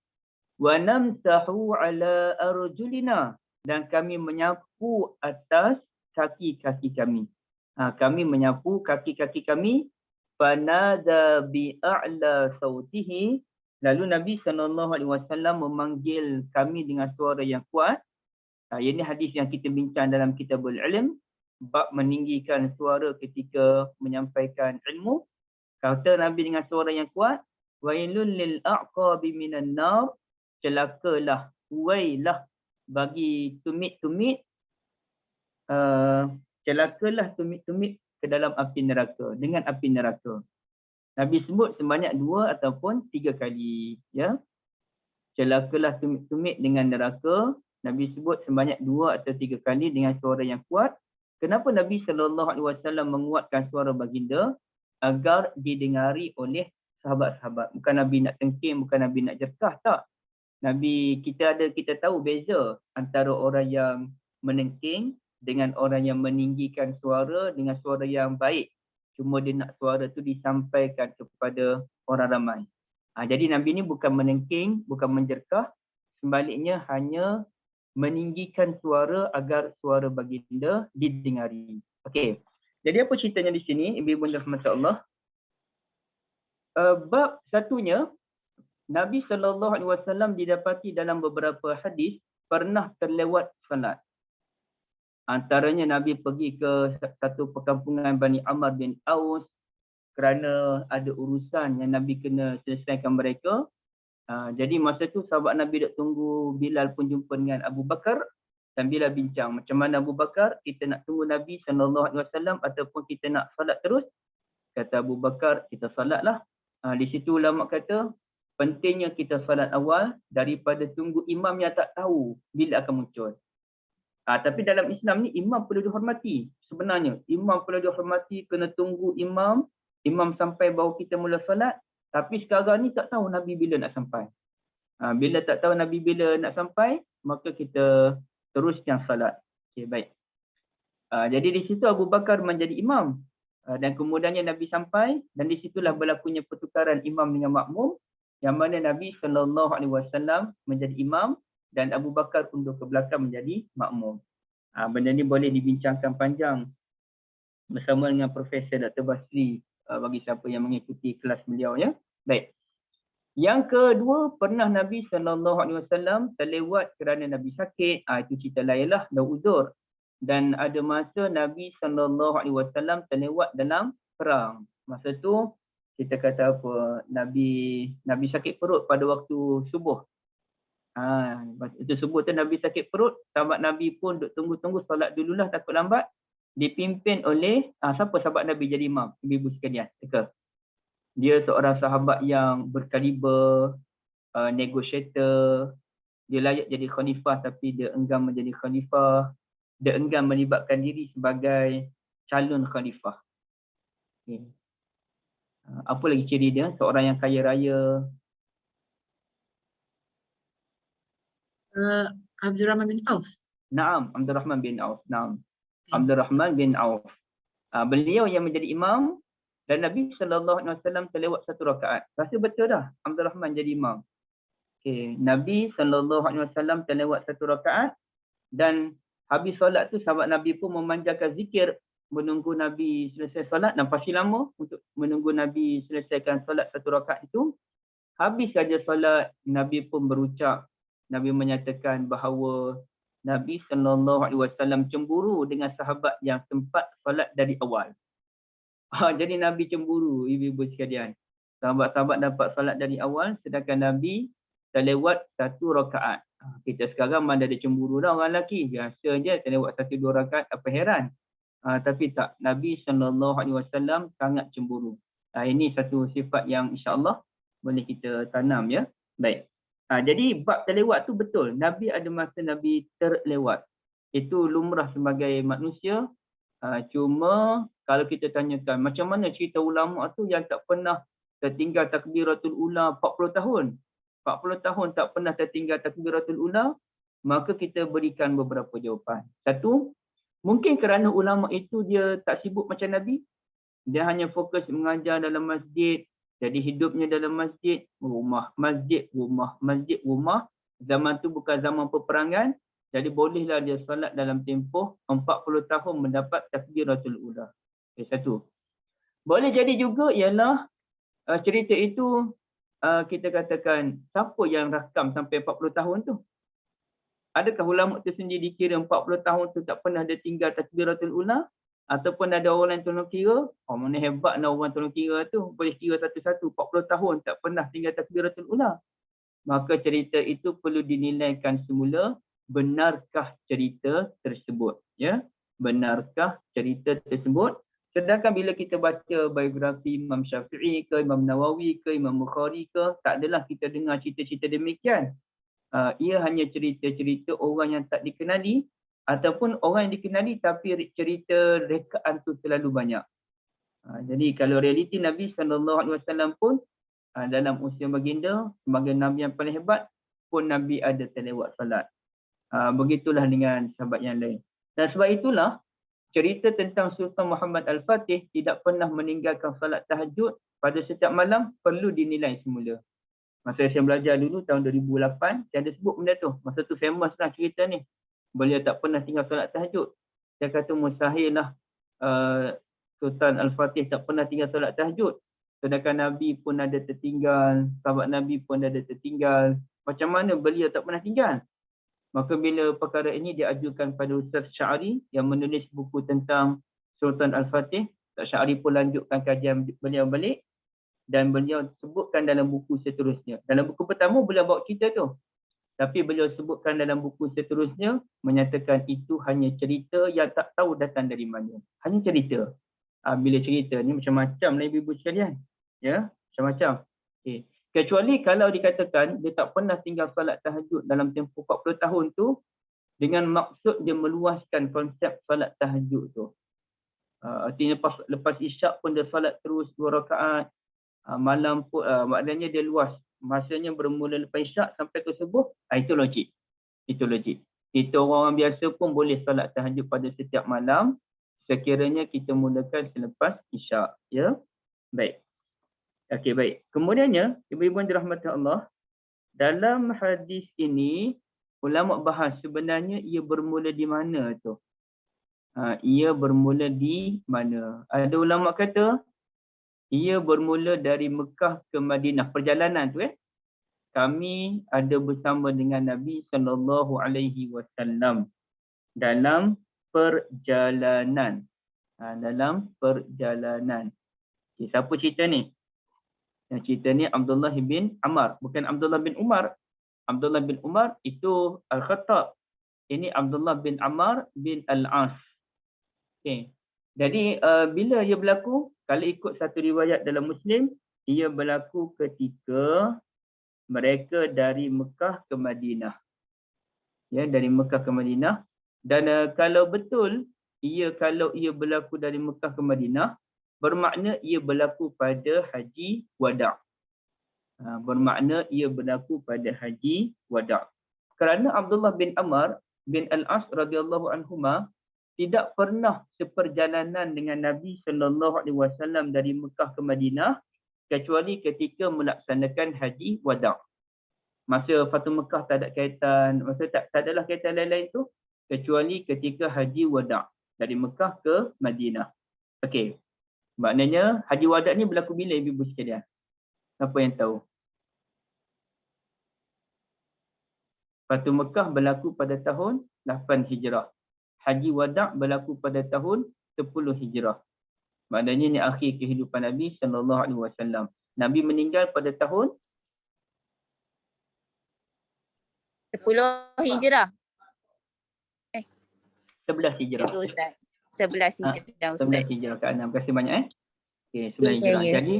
Wa namsahu ala arjulina. Dan kami menyapu atas kaki-kaki kami. Kami menyapu kaki-kaki kami. Fanada bi'a'la sautihi. Lalu Nabi SAW memanggil kami dengan suara yang kuat. Ini hadis yang kita bincang dalam Kitabul Ilm, bab meninggikan suara ketika menyampaikan ilmu. Kata Nabi dengan suara yang kuat, wailul lil a'qabi minan nar, celakalah, wailah bagi tumit-tumit celakalah tumit-tumit ke dalam api neraka, dengan api neraka. Nabi sebut sebanyak 2 ataupun 3 kali. Ya. Celakalah tumit-tumit dengan neraka. Nabi sebut sebanyak 2 atau 3 kali dengan suara yang kuat. Kenapa Nabi SAW menguatkan suara baginda? Agar didengari oleh sahabat-sahabat. Bukan Nabi nak tengking, bukan Nabi nak jerkah, tak. Nabi kita tahu beza antara orang yang menengking dengan orang yang meninggikan suara dengan suara yang baik. Cuma dia nak suara tu disampaikan kepada orang ramai. Jadi Nabi ni bukan menengking, bukan menjerkah, sebaliknya hanya meninggikan suara agar suara baginda didengari. Okey. Jadi apa ceritanya di sini, ibu-ibu dan rahmat Allah? Bab satunya, Nabi SAW didapati dalam beberapa hadis pernah terlewat salat. Antaranya Nabi pergi ke satu perkampungan Bani Amr bin Aus kerana ada urusan yang Nabi kena selesaikan mereka. Jadi masa tu sahabat Nabi duk tunggu Bilal pun jumpa dengan Abu Bakar dan Bilal bincang macam mana Abu Bakar, kita nak tunggu Nabi SAW ataupun kita nak salat terus? Kata Abu Bakar, kita salatlah. Di situ ulama kata pentingnya kita salat awal daripada tunggu imam yang tak tahu bila akan muncul. Tapi dalam Islam ni imam perlu dihormati. Sebenarnya imam perlu dihormati, kena tunggu imam sampai baru kita mula salat. Tapi sekarang ni tak tahu Nabi bila nak sampai. Bila tak tahu Nabi bila nak sampai, maka kita teruskan salat. Okey, baik. Jadi di situ Abu Bakar menjadi imam. Dan kemudiannya Nabi sampai dan di situlah berlakunya pertukaran imam dengan makmum, yang mana Nabi SAW menjadi imam dan Abu Bakar undur ke belakang menjadi makmum. Benda ni boleh dibincangkan panjang bersama dengan Profesor Dr. Basri bagi siapa yang mengikuti kelas beliau, ya. Baik. Yang kedua, pernah Nabi SAW terlewat kerana Nabi sakit. Itu cerita lain lah, dah uzur. Dan ada masa Nabi SAW terlewat dalam perang. Masa tu kita kata apa, Nabi sakit perut pada waktu subuh. Itu subuh tu Nabi sakit perut, sahabat Nabi pun duk tunggu-tunggu solat dululah takut lambat. Dipimpin oleh siapa sahabat Nabi jadi imam? Ibu-ibu sekalian, teka. Dia seorang sahabat yang berkaliber, negotiator. Dia layak jadi khalifah tapi dia enggan menjadi khalifah. Dia enggan melibatkan diri sebagai calon khalifah. Okay. Apa lagi ciri dia? Seorang yang kaya raya. Abdul Rahman bin Auf. Naam, Abdul Rahman bin Auf. Naam. Abdul Rahman bin Auf. Beliau yang menjadi imam dan Nabi SAW terlewat 1 rakaat. Rasa betul dah Abdul Rahman jadi imam. Okay. Nabi SAW terlewat 1 rakaat dan habis solat tu sahabat Nabi pun memanjatkan zikir menunggu Nabi selesai solat dan pasti lama untuk menunggu Nabi selesaikan solat 1 rakaat itu. Habis saja solat, Nabi pun berucap, Nabi menyatakan bahawa Nabi SAW cemburu dengan sahabat yang sempat solat dari awal. Jadi Nabi cemburu, ibu-ibu sekalian. Sahabat-sahabat dapat solat dari awal sedangkan Nabi terlewat 1 rakaat. Kita sekarang mana ada cemburu dah orang lelaki. Biasa je terlewat 1-2 rakaat, apa heran. Tapi tak, Nabi SAW sangat cemburu. Ini satu sifat yang insya-Allah boleh kita tanam, ya. Baik. Jadi bab terlewat tu betul. Nabi ada masa Nabi terlewat. Itu lumrah sebagai manusia. Cuma kalau kita tanyakan macam mana cerita ulama tu yang tak pernah tertinggal takbiratul ula 40 tahun. 40 tahun tak pernah tertinggal takbiratul ula, maka kita berikan beberapa jawapan. Satu, mungkin kerana ulama itu dia tak sibuk macam Nabi. Dia hanya fokus mengajar dalam masjid. Jadi hidupnya dalam masjid, rumah, masjid, rumah, masjid, rumah. Zaman tu bukan zaman peperangan. Jadi bolehlah dia solat dalam tempoh 40 tahun mendapat takbiratul ula. Okay, satu. Boleh jadi juga ialah cerita itu kita katakan siapa yang rakam sampai 40 tahun tu? Adakah ulama tu sendiri kira 40 tahun tu tak pernah dia tinggal takbiratul ula? Ataupun ada orang yang tolong kira, mana hebat lah orang tolong kira tu, boleh kira satu-satu, 40 tahun tak pernah tinggal takbiratul ula. Maka cerita itu perlu dinilaikan semula, benarkah cerita tersebut, ya. benarkah cerita tersebut. Sedangkan bila kita baca biografi Imam Syafi'i ke, Imam Nawawi ke, Imam Bukhari ke, tak adalah kita dengar cerita-cerita demikian. Ia hanya cerita-cerita orang yang tak dikenali ataupun orang yang dikenali tapi cerita rekaan tu terlalu banyak. Jadi kalau realiti Nabi SAW pun dalam usia baginda sebagai Nabi yang paling hebat pun Nabi ada terlewat salat. Begitulah dengan sahabat yang lain. Dan sebab itulah cerita tentang Sultan Muhammad Al-Fatih tidak pernah meninggalkan salat tahajud pada setiap malam perlu dinilai semula. Masa saya belajar dulu tahun 2008, saya ada sebut benda tu. Masa tu famous lah cerita ni. Beliau tak pernah tinggal salat tahajud. Saya kata mustahil lah Sultan Al-Fatih tak pernah tinggal salat tahajud. Sedangkan Nabi pun ada tertinggal, sahabat Nabi pun ada tertinggal. Macam mana beliau tak pernah tinggal? Maka bila perkara ini diajukan pada Ustaz Sya'ari yang menulis buku tentang Sultan Al-Fatih, Ustaz Sya'ari pun lanjutkan kajian beliau balik dan beliau sebutkan dalam buku seterusnya. Dalam buku pertama beliau bawa cerita tu. Tapi beliau sebutkan dalam buku seterusnya menyatakan itu hanya cerita yang tak tahu datang dari mana. Hanya cerita. Bila cerita ni macam-macam lah ibu-ibu sekalian. Ya, macam-macam. Okay. Kecuali kalau dikatakan dia tak pernah tinggal salat tahajud dalam tempoh 40 tahun tu dengan maksud dia meluaskan konsep salat tahajud tu. Artinya lepas isyak pun dia salat terus 2 rakaat. Malam pun maknanya dia luas. Masanya bermula lepas isyak sampai ke subuh. Itu logik. Itu logik. Kita orang biasa pun boleh salat tahajud pada setiap malam sekiranya kita mulakan selepas isyak. Ya. Baik. Okey, baik. Kemudiannya, ibu-ibu yang dirahmati Allah, dalam hadis ini, ulama bahas sebenarnya ia bermula di mana tu? Ia bermula di mana? Ada ulama kata, ia bermula dari Mekah ke Madinah. Perjalanan tu Kami ada bersama dengan Nabi SAW dalam perjalanan. Dalam perjalanan. Okay, siapa cerita ni? Yang cerita ni Abdullah bin Amr, bukan Abdullah bin Umar. Abdullah bin Umar itu Al-Khattab. Ini Abdullah bin Amr bin Al-As. Okay. Jadi bila ia berlaku, kalau ikut satu riwayat dalam Muslim, ia berlaku ketika mereka dari Mekah ke Madinah. Ya, dari Mekah ke Madinah. Dan kalau betul, kalau ia berlaku dari Mekah ke Madinah, bermakna ia berlaku pada haji wada'. Bermakna ia berlaku pada haji wada'. Kerana Abdullah bin Amr bin Al-As radhiyallahu anhuma tidak pernah seperjalanan dengan Nabi SAW dari Mekah ke Madinah kecuali ketika melaksanakan haji wada'. Masa Fatu Mekah tak ada kaitan, masa tak adalah kaitan lain-lain tu kecuali ketika haji wada' dari Mekah ke Madinah. Okey. Maknanya haji wada' ni berlaku bila ibu-ibu sekalian? Siapa yang tahu? Fatu Mekah berlaku pada tahun 8 Hijrah. Haji wada' berlaku pada tahun 10 Hijrah. Maknanya ni akhir kehidupan Nabi SAW. Nabi meninggal pada tahun 10 Hijrah. 11 Hijrah. Itu Ustaz. 11 Hijrah Ustaz. 11 Hijrah ke 6. Terima kasih banyak Okey, 11 Hijrah. Jadi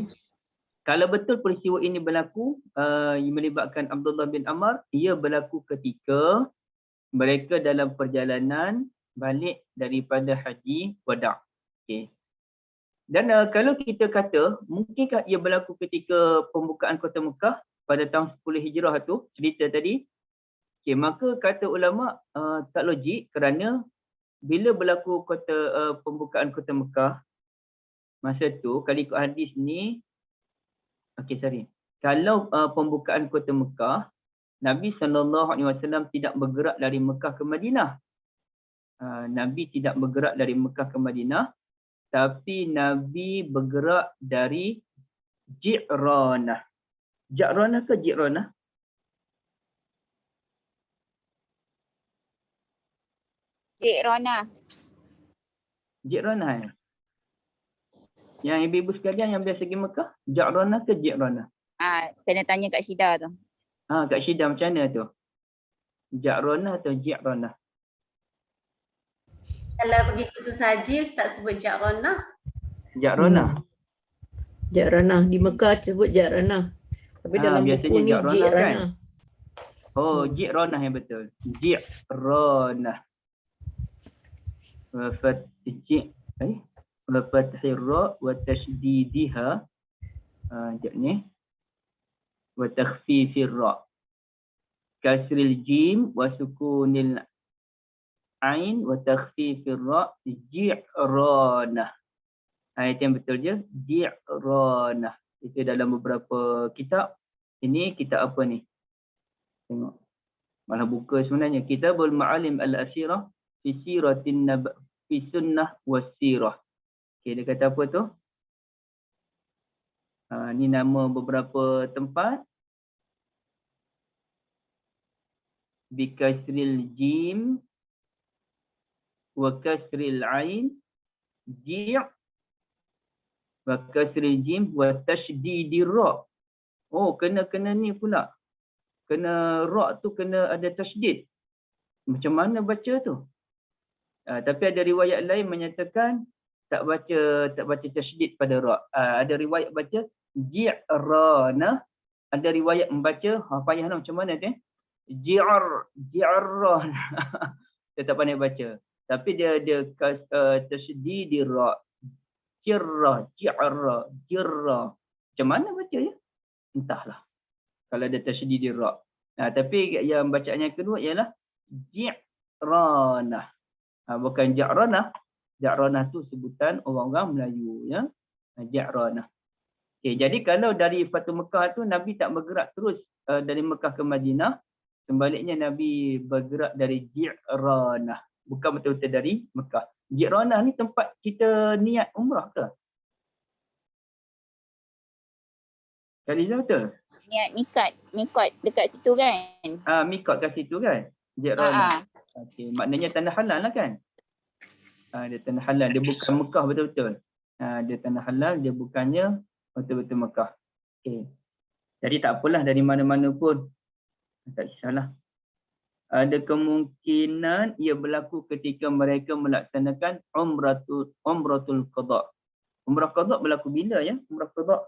kalau betul peristiwa ini berlaku yang melibatkan Abdullah bin Amr, ia berlaku ketika mereka dalam perjalanan balik daripada haji wada'. Okey. Dan kalau kita kata mungkinkah ia berlaku ketika pembukaan kota Mekah pada tahun 10 Hijrah tu, cerita tadi. Okey, maka kata ulama tak logik kerana bila berlaku pembukaan kota Mekah masa tu, kalau ikut hadis ni, kalau pembukaan kota Mekah, Nabi SAW tidak bergerak dari Mekah ke Madinah. Nabi tidak bergerak dari Mekah ke Madinah, tapi Nabi bergerak dari Ji'ranah. Ji'ranah ke Ji'ranah? Ji'ranah. Ji'ranah Yang ibu-ibu sekalian yang biasa pergi Mekah, Ji'ranah ke Ji'ranah? Kena tanya Kak Syida tu. Kak Syida macam mana tu? Ji'ranah atau Ji'ranah? Kalau pergi kursus haji, Ustaz sebut Ja'ronah. Ja'ronah. Ja'ranah. Di Mekah sebut Ja'ranah. Tapi dalam biasanya buku ni Ja'ranah kan? Ji'ranah. Oh, Ji'ranah yang betul. Ji'ranah. Wa fathir ra wa tashdidiha. Sekejap ni. Wa takhfifir ra. Kasril jim wa sukunil ain wa takhfifir ra. Ji'ranah. Itu yang betul je. Ji'ranah. Itu dalam beberapa kitab. Ini kitab apa ni? Tengok. Malah buka sebenarnya. Kitabul Ma'alim Al-Asirah fi siratin fi sunnah was sirah. Okey, dia kata apa tu? Ni nama beberapa tempat. Bikasril jim wa kasril ain ji' wa kasril jim wa tashdidir ra. Oh, kena ni pula. Kena ra tu kena ada tasydid. Macam mana baca tu? Tapi ada riwayat lain menyatakan tak baca tasydid pada ra. Ada riwayat baca ji'rana, ada riwayat membaca payahlah macam mana tu? Ji'rana. Saya tak pandai baca. Tapi dia ada tasydid ra. Jirra, Macam mana baca ya? Entahlah. Kalau ada tasydid ra. Tapi yang bacaan yang kedua ialah Ji'ranah. Bukan Ja'ranah. Ja'ranah tu sebutan orang-orang Melayu ya. Ja'ranah. Okey, jadi kalau dari Fatu Mekah tu Nabi tak bergerak terus dari Mekah ke Madinah, sebaliknya Nabi bergerak dari Ji'ranah, bukan betul-betul dari Mekah. Ji'ranah ni tempat kita niat umrah ke? Khaliza betul? Niat mikot dekat situ kan? Mikot kat situ kan? Ji'ranah. Okey, maknanya tanah halal lah kan? Dia tanah halal, dia bukan Mekah betul-betul. Dia tanah halal, dia bukannya betul-betul Mekah. Okey. Jadi tak apalah dari mana-mana pun. Tak kisahlah. Ada kemungkinan ia berlaku ketika mereka melaksanakan umratul qada. Umrah qada berlaku bila ya? Umrah qada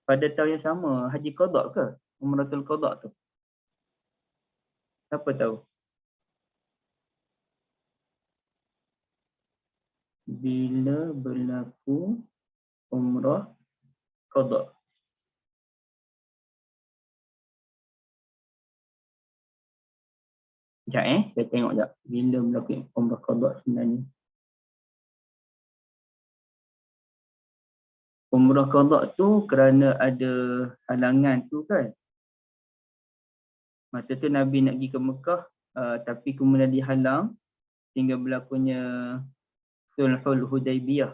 pada tahun yang sama, haji qada ke? Umratul qada tu. Siapa tahu? Bila berlaku umrah qada? Sekejap saya tengok sekejap. Bila berlaku umrah qada sebenarnya? Umrah qada tu kerana ada halangan tu kan. Masa tu Nabi nak pergi ke Mekah tapi kemudian dihalang sehingga berlakunya Sulhul Hudaibiyah.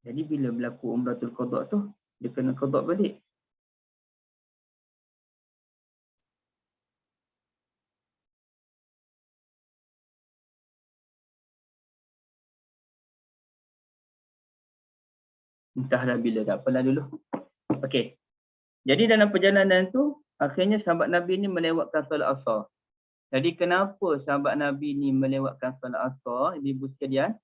Jadi bila berlaku umratul qada tu dia kena qada balik. Entahlah bila, tak apalah dulu. Okey. Jadi dalam perjalanan tu, akhirnya sahabat Nabi ni melewatkan solat asar. Jadi kenapa sahabat Nabi ni melewatkan solat asar? Ibu sekalian,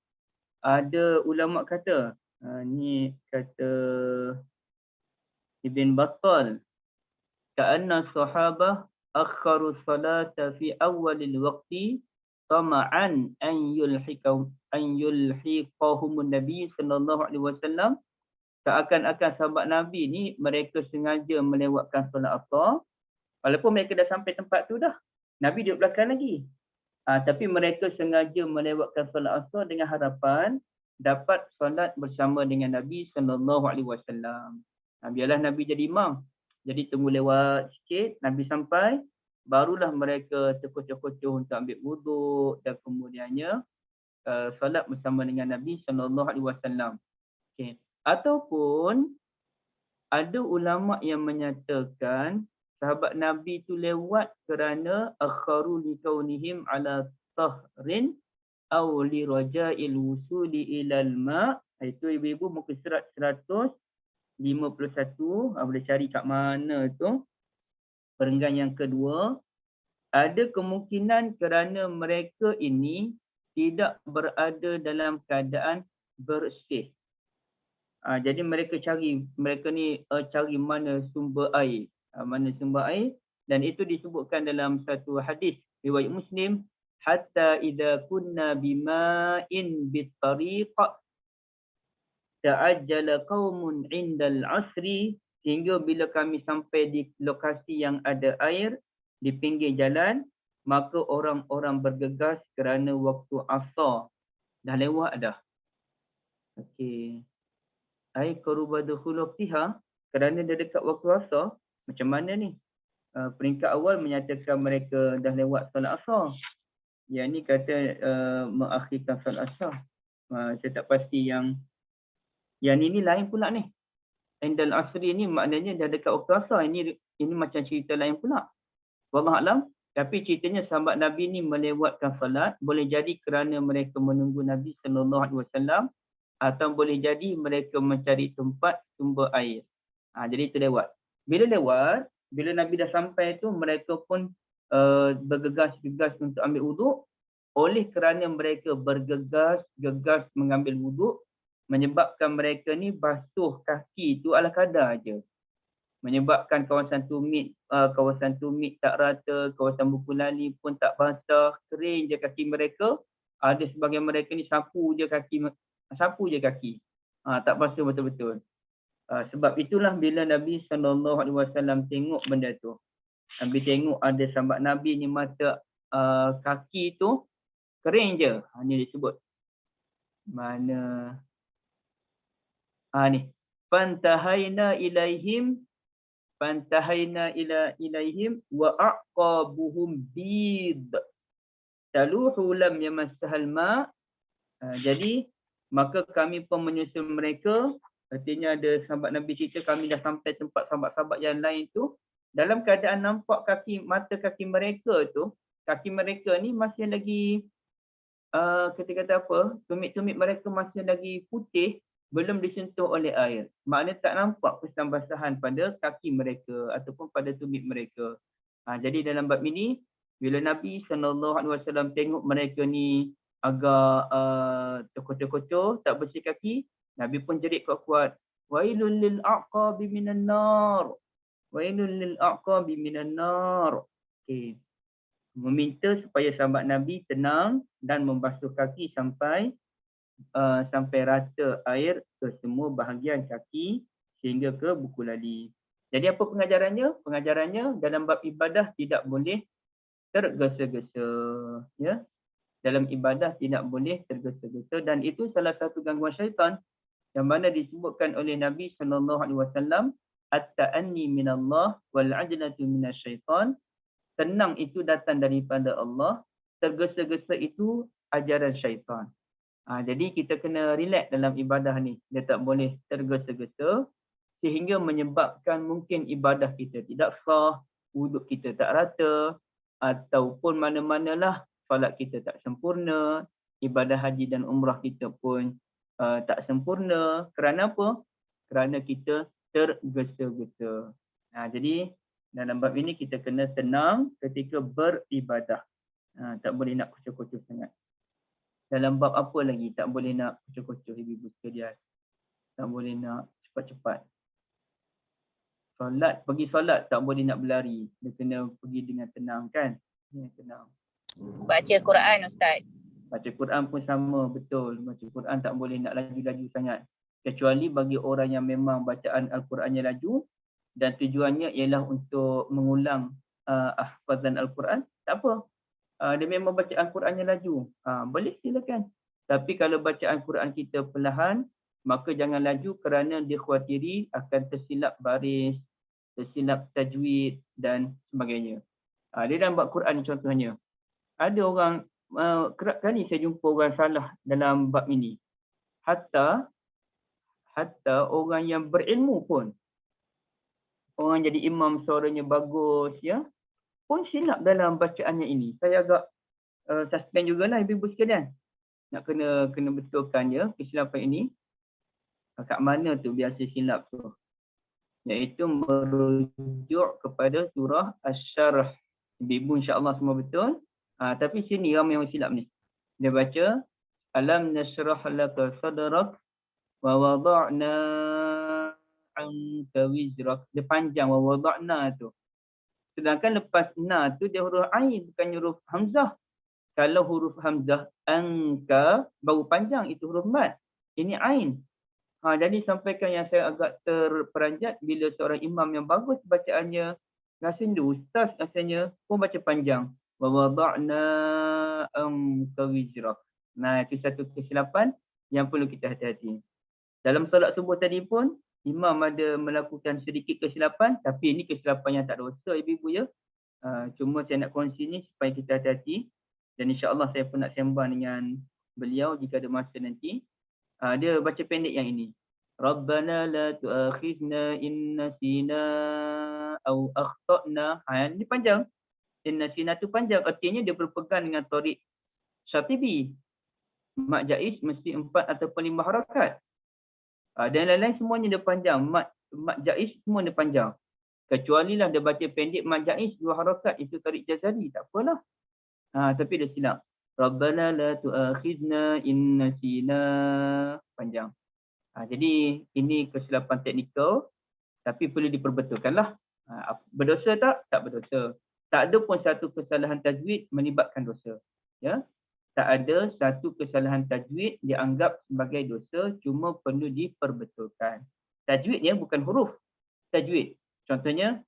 ada ulama kata, ni kata Ibn Battal, ka'anna sahabah akharu salata fi awalil waqti tama'an an yulhiqahumun Nabi sallallahu alaihi wasallam. Seakan-akan sahabat Nabi ni mereka sengaja melewatkan solat asar. Walaupun mereka dah sampai tempat tu dah. Nabi duduk belakang lagi. Tapi mereka sengaja melewatkan solat asar dengan harapan dapat solat bersama dengan Nabi SAW. Biarlah Nabi jadi imam. Jadi tunggu lewat sikit, Nabi sampai. Barulah mereka terkocoh-kocoh untuk ambil wuduk dan kemudiannya solat bersama dengan Nabi SAW. Okay. Ataupun ada ulama yang menyatakan sahabat Nabi tu lewat kerana akharu likaunihim ala tahrin aw li raja'il wusuli ilal ma'. Itu ibu-ibu muka surat 151. Boleh cari kat mana tu. Perenggan yang kedua. Ada kemungkinan kerana mereka ini tidak berada dalam keadaan bersih. Jadi mereka ni cari mana sumber air. Dan itu disebutkan dalam satu hadis riwayat Muslim, hatta idza kunna bima'in bittariq ta'ajjala qaumun 'indal 'asri, sehingga bila kami sampai di lokasi yang ada air di pinggir jalan, maka orang-orang bergegas kerana waktu asar dah lewat dah. Okey. Ai qaruba dukhul waqtiha, kerana dia dekat waktu asar, macam mana ni? Peringkat awal menyatakan mereka dah lewat solat asar. Yang ni kata mengakhirkan solat asar. Saya tak pasti yang ni lain pula ni. Indal asri ni maknanya dah dekat waktu asar. Ini macam cerita lain pula. Wallahu a'lam. Tapi ceritanya sahabat Nabi ni melewatkan solat, boleh jadi kerana mereka menunggu Nabi SAW, atau boleh jadi mereka mencari tempat sumber air. Jadi itu lewat. Bila Nabi dah sampai tu, mereka pun bergegas-gegas untuk ambil wuduk. Oleh kerana mereka bergegas-gegas mengambil wuduk, menyebabkan mereka ni basuh kaki tu ala kadar aja. Menyebabkan kawasan tumit tak rata, kawasan buku lali pun tak basah, kering je kaki mereka. Ada sebahagian mereka ni sapu je kaki. Tak basuh betul-betul. Sebab itulah bila Nabi SAW tengok benda tu, Nabi tengok ada sahabat Nabi ni mata kaki tu kering je. Ni disebut. Mana? Ni. Fantahaina ilaihim wa aqabuhum bid. Taluhu lam yamassahal ma. Jadi maka kami pun menyusul mereka. Artinya ada sahabat Nabi cerita, kami dah sampai tempat sahabat-sahabat yang lain tu, dalam keadaan nampak mata kaki mereka tu, kaki mereka ni masih lagi kita kata apa, tumit-tumit mereka masih lagi putih, belum disentuh oleh air. Maknanya tak nampak kesan basahan pada kaki mereka ataupun pada tumit mereka. Jadi dalam bab ini, bila Nabi SAW tengok mereka ni agak terkotor-kotor, tak bersih kaki, Nabi pun jerit kuat-kuat, wailul lil aqabi minan nar. Wailul lil aqabi minan nar. Okey. Meminta supaya sahabat Nabi tenang dan membasuh kaki sampai rata air ke semua bahagian kaki sehingga ke buku lali. Jadi apa pengajarannya? Pengajarannya dalam bab ibadah tidak boleh tergesa-gesa, ya. Dalam ibadah tidak boleh tergesa-gesa, dan itu salah satu gangguan syaitan yang mana disebutkan oleh Nabi SAW, at-ta'anni minallah wal ajlatu minasyaitan. Tenang itu datang daripada Allah, tergesa-gesa itu ajaran syaitan. Jadi kita kena relax dalam ibadah ni. Dia tak boleh tergesa-gesa sehingga menyebabkan mungkin ibadah kita tidak sah, wuduk kita tak rata, ataupun mana-manalah solat kita tak sempurna, ibadah haji dan umrah kita pun tak sempurna. Kerana apa? Kerana kita tergesa-gesa. Jadi dalam bab ini kita kena tenang ketika beribadah. Tak boleh nak kucur-kucur sangat. Dalam bab apa lagi tak boleh nak kucur-kucur ibu-ibu sekalian? Tak boleh nak cepat-cepat. Pergi solat tak boleh nak berlari. Dia kena pergi dengan tenang kan? Tenang. Baca Quran Ustaz. Baca Quran pun sama, betul. Baca Quran tak boleh nak laju-laju sangat. Kecuali bagi orang yang memang bacaan Al-Qurannya laju dan tujuannya ialah untuk mengulang hafazan Al-Quran, tak apa. Dia memang baca Al-Qurannya laju, boleh silakan. Tapi kalau bacaan Quran kita perlahan, maka jangan laju kerana dikhawatiri akan tersilap baris, tersilap tajwid dan sebagainya. Dia dalam bab Quran contohnya. Ada orang, kerap kali saya jumpa orang salah dalam bab ini. Hatta orang yang berilmu pun, orang jadi imam suaranya bagus, ya, pun silap dalam bacaannya ini. Saya agak suspend jugalah ibu-ibu sekalian. Nak kena betulkan ya kesilapan ini. Kat mana tu biasa silap tu? Iaitu merujuk kepada surah Asy-Syarh, Ibu insya-Allah semua betul. Tapi sini ramai yang silap ni. Dia baca alam nashrah laka sadrak wa wada'na anka wizrak. Dia panjang wa wada'na tu. Sedangkan lepas na tu dia huruf ain bukan huruf hamzah. Kalau huruf hamzah anka baru panjang, itu huruf mad. Ini ain. Jadi sampaikan yang saya agak terperanjat bila seorang imam yang bagus bacaannya, rasanya ustaz rasanya pun baca panjang. Wa wada'na anka wizrak. Nah, itu satu kesilapan yang perlu kita hati-hati. Dalam solat subuh tadi pun imam ada melakukan sedikit kesilapan, tapi ini kesilapan yang tak dosa ibu-ibu ya. Cuma saya nak kongsi ni supaya kita hati-hati, dan insya-Allah saya pun nak sembang dengan beliau jika ada masa nanti. Dia baca pendek yang ini. Rabbana la tu'akhidna in nasina aw akhtana. Ini panjang. In nasina tu panjang, artinya dia berpegang dengan tariq Syatibi. Mat jaiz mesti 4 ataupun 5 harakat. Dan lain-lain semuanya dia panjang. Mat jaiz semua dia panjang. Kecuali lah dia baca pendek mat jaiz 2 harakat, itu tariq Jazari, tak apalah. Tapi dia silap. Rabbana la tu'akhidna in nasina, panjang. Jadi ini kesilapan teknikal, tapi perlu diperbetulkanlah. Berdosa tak? Tak berdosa. Tak ada pun satu kesalahan tajwid melibatkan dosa. Ya, tak ada satu kesalahan tajwid dianggap sebagai dosa, cuma perlu diperbetulkan. Tajwidnya bukan huruf. Tajwid. Contohnya,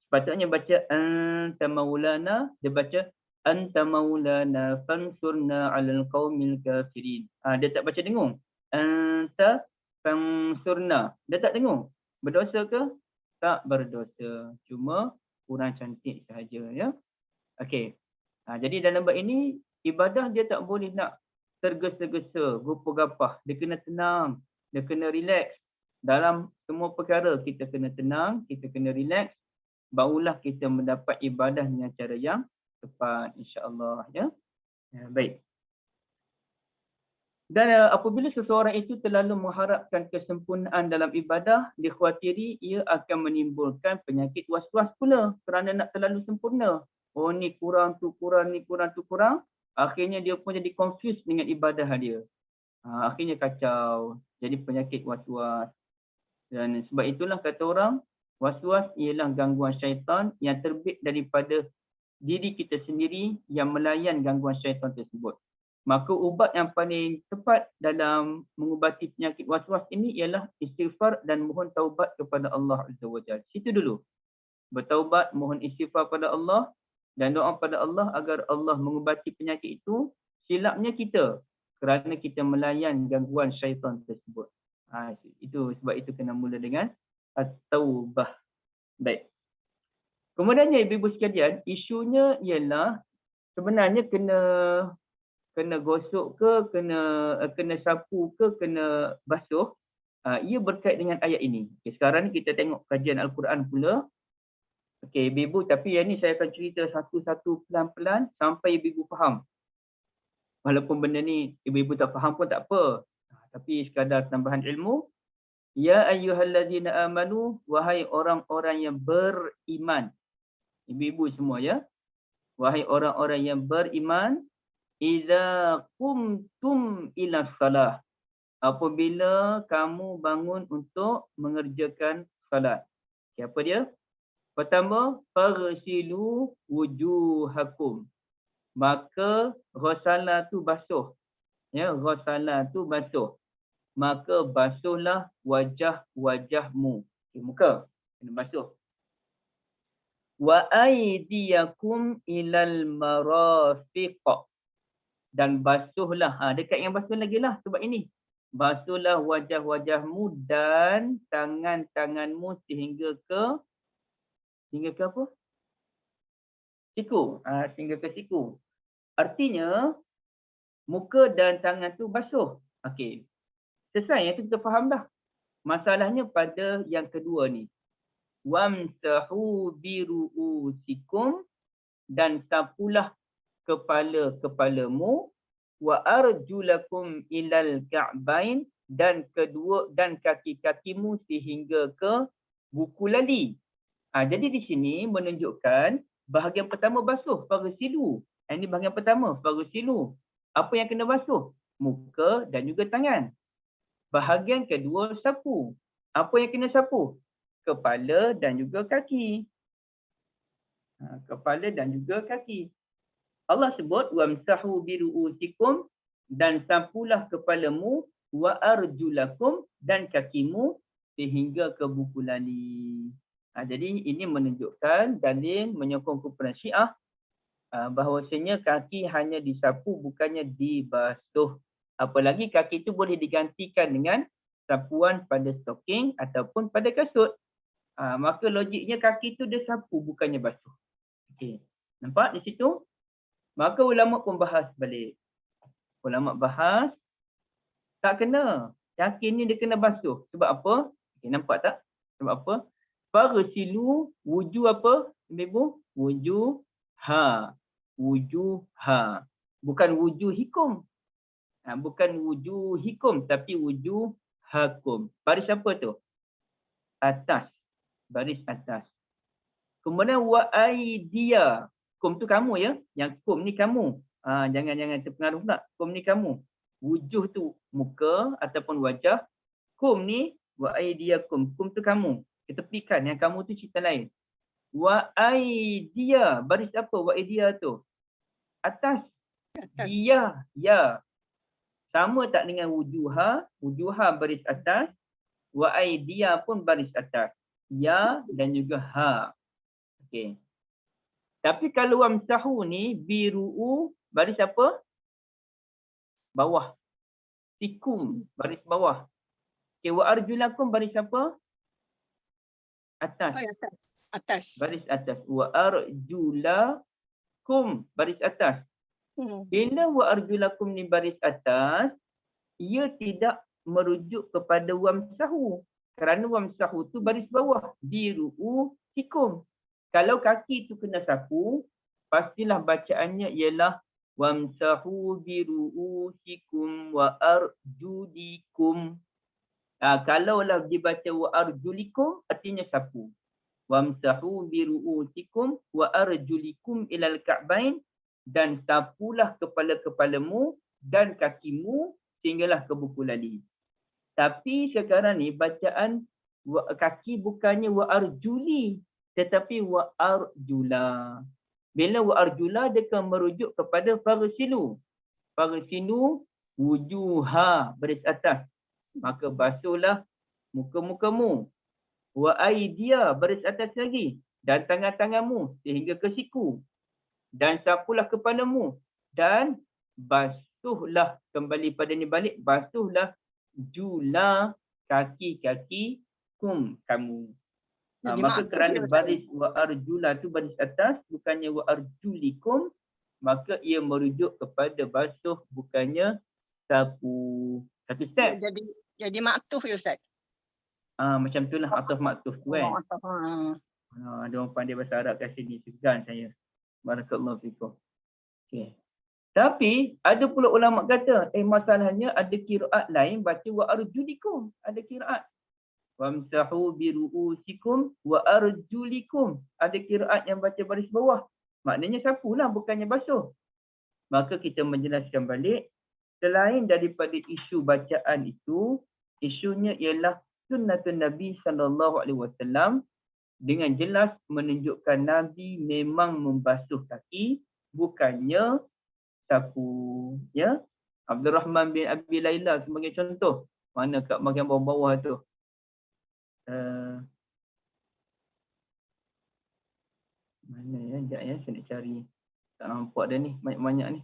sepatutnya baca anta maulana, dia baca anta maulana fansurna 'alal qaumil kafirin. Dia tak baca dengung. Anta fansurna. Dia tak dengung. Berdosa ke? Tak berdosa. Cuma kurang cantik sahaja ya. Okey. Jadi dalam bab ini ibadah dia tak boleh nak tergesa-gesa, gupah-gapah. Dia kena tenang, dia kena relax. Dalam semua perkara kita kena tenang, kita kena relax, barulah kita mendapat ibadah dengan cara yang tepat insya-Allah ya. Baik. Dan apabila seseorang itu terlalu mengharapkan kesempurnaan dalam ibadah, dikhawatiri ia akan menimbulkan penyakit was-was pula kerana nak terlalu sempurna. Oh ni kurang, tu kurang, ni kurang, tu kurang. Akhirnya dia pun jadi confused dengan ibadah dia. Akhirnya kacau, jadi penyakit was-was. Dan sebab itulah kata orang, was-was ialah gangguan syaitan yang terbit daripada diri kita sendiri yang melayan gangguan syaitan tersebut. Maka ubat yang paling tepat dalam mengubati penyakit was-was ini ialah istighfar dan mohon taubat kepada Allah Azza wa Jalla. Situ dulu. Bertaubat, mohon istighfar pada Allah dan doa pada Allah agar Allah mengubati penyakit itu. Silapnya kita kerana kita melayan gangguan syaitan tersebut. Itu sebab itu kena mula dengan at-taubah. Baik. Kemudiannya ibu-ibu sekalian, isunya ialah sebenarnya kena gosok ke, kena sapu ke, kena basuh. Ia berkait dengan ayat ini. Okay, sekarang ni kita tengok kajian Al-Quran pula. Okey, ibu-ibu, tapi yang ni saya akan cerita satu-satu pelan-pelan sampai ibu-ibu faham. Walaupun benda ni ibu-ibu tak faham pun tak apa. Tapi sekadar tambahan ilmu. Ya ayyuhallazina amanu, wahai orang-orang yang beriman. Ibu-ibu semua ya. Wahai orang-orang yang beriman, idza qumtum ila salah. Apabila kamu bangun untuk mengerjakan salat. Okay, apa dia? Pertama, faghsilu wujuhakum. Maka ghasala tu basuh. Ya, ghasala tu basuh. Maka basuhlah wajah-wajahmu. Okay, muka kena basuh. Wa aydiyakum ilal marafiq. Dan basuhlah. Dekat yang basuh lagi lah sebab ini. Basuhlah wajah-wajahmu dan tangan-tanganmu sehingga ke apa? Siku. Sehingga ke siku. Artinya muka dan tangan tu basuh. Okey. Selesai, itu kita faham dah. Masalahnya pada yang kedua ni. Wamsahu biru'usikum, dan sapulah kepala-kepalamu, wa arjulakum ilal ka'bain, dan kaki-kakimu sehingga ke buku lali. Jadi di sini menunjukkan Bahagian pertama basuh, faghsilu. Ini bahagian pertama, faghsilu. Apa yang kena basuh? Muka dan juga tangan. Bahagian kedua, sapu. Apa yang kena sapu? Kepala dan juga kaki. Kepala dan juga kaki. Allah sebut wamsahu biru'usikum, dan sapulah kepalamu, wa arjulakum, dan kakimu sehingga ke buku lali. Jadi ini menunjukkan dalil menyokong kumpulan Syiah bahawasanya kaki hanya disapu bukannya dibasuh. Apalagi kaki itu boleh digantikan dengan sapuan pada stocking ataupun pada kasut. Maka logiknya kaki itu dia sapu bukannya basuh. Okey. Nampak di situ? Maka ulama pun bahas balik. Ulama bahas tak kena. Kaki ni dia kena basuh. Sebab apa? Okay, nampak tak? Sebab apa? Faghsilu wujuh apa? Ibu? Wujuha. Wujuha. Bukan wujuhikum. Bukan wujuhikum tapi wujuhakum. Baris apa tu? Atas. Baris atas. Kemudian wa aidia. Kum tu kamu ya. Yang kum ni kamu. Jangan terpengaruh pula. Kum ni kamu. Wujuh tu muka ataupun wajah. Kum ni wa aidiakum. Kum tu kamu. Ketepikan. Yang kamu tu cerita lain. Wa aidia. Baris apa wa aidia tu? Atas. Dia. Ya. Sama tak dengan wujuha? Wujuha baris atas. Wa aidia pun baris atas. Ya dan juga ha. Okey. Tapi kalau wamsahu ni biru'u baris apa? Bawah. Sikum baris bawah. Okey, wa arjulakum baris apa? Atas. Atas. Baris atas. Wa arjulakum baris atas. Bila wa arjulakum ni baris atas, ia tidak merujuk kepada wamsahu. Kerana wamsahu tu baris bawah. Biru'u sikum. Kalau kaki tu kena sapu, pastilah bacaannya ialah wamsahu biru'usikum wa arjulikum. Kalaulah dibaca wa arjulikum, artinya sapu. Wamsahu biru'usikum wa arjulikum ilal ka'bain, dan sapulah kepala-kepalamu dan kakimu sehinggalah ke buku lali. Tapi sekarang ni bacaan kaki bukannya wa arjuli, tetapi wa arjula. Bila wa arjula dia akan merujuk kepada faghsilu. Faghsilu wujuha baris atas. Maka basuhlah muka-mukamu. Wa aidia baris atas lagi. Dan tangan-tanganmu sehingga ke siku. Dan sapulah kepalamu. Dan basuhlah, kembali pada ni balik, basuhlah jula kaki-kaki kamu. Maka kerana baris wa arjula tu baris atas, bukannya wa arjulikum, maka ia merujuk kepada basuh bukannya sapu. Satu step. Jadi maktuf ya Ustaz. Macam tu lah ataf maktuf tu kan. Ada orang pandai bahasa Arab kat sini, segan saya. Barakallahu fikum. Okey. Tapi ada pula ulama kata, masalahnya ada qiraat lain baca wa arjulikum. Ada qiraat. Wamsahu biru'usikum wa arjulikum. Ada qiraat yang baca baris bawah. Maknanya sapulah bukannya basuh. Maka kita menjelaskan balik, selain daripada isu bacaan itu, isunya ialah sunnatun Nabi SAW dengan jelas menunjukkan Nabi memang membasuh kaki, bukannya sapu. Ya, Abdul Rahman bin Abi Layla sebagai contoh. Mana kat bahagian bawah-bawah tu? Mana ya? Sekejap ya, saya nak cari. Tak nampak dah ni, banyak-banyak ni.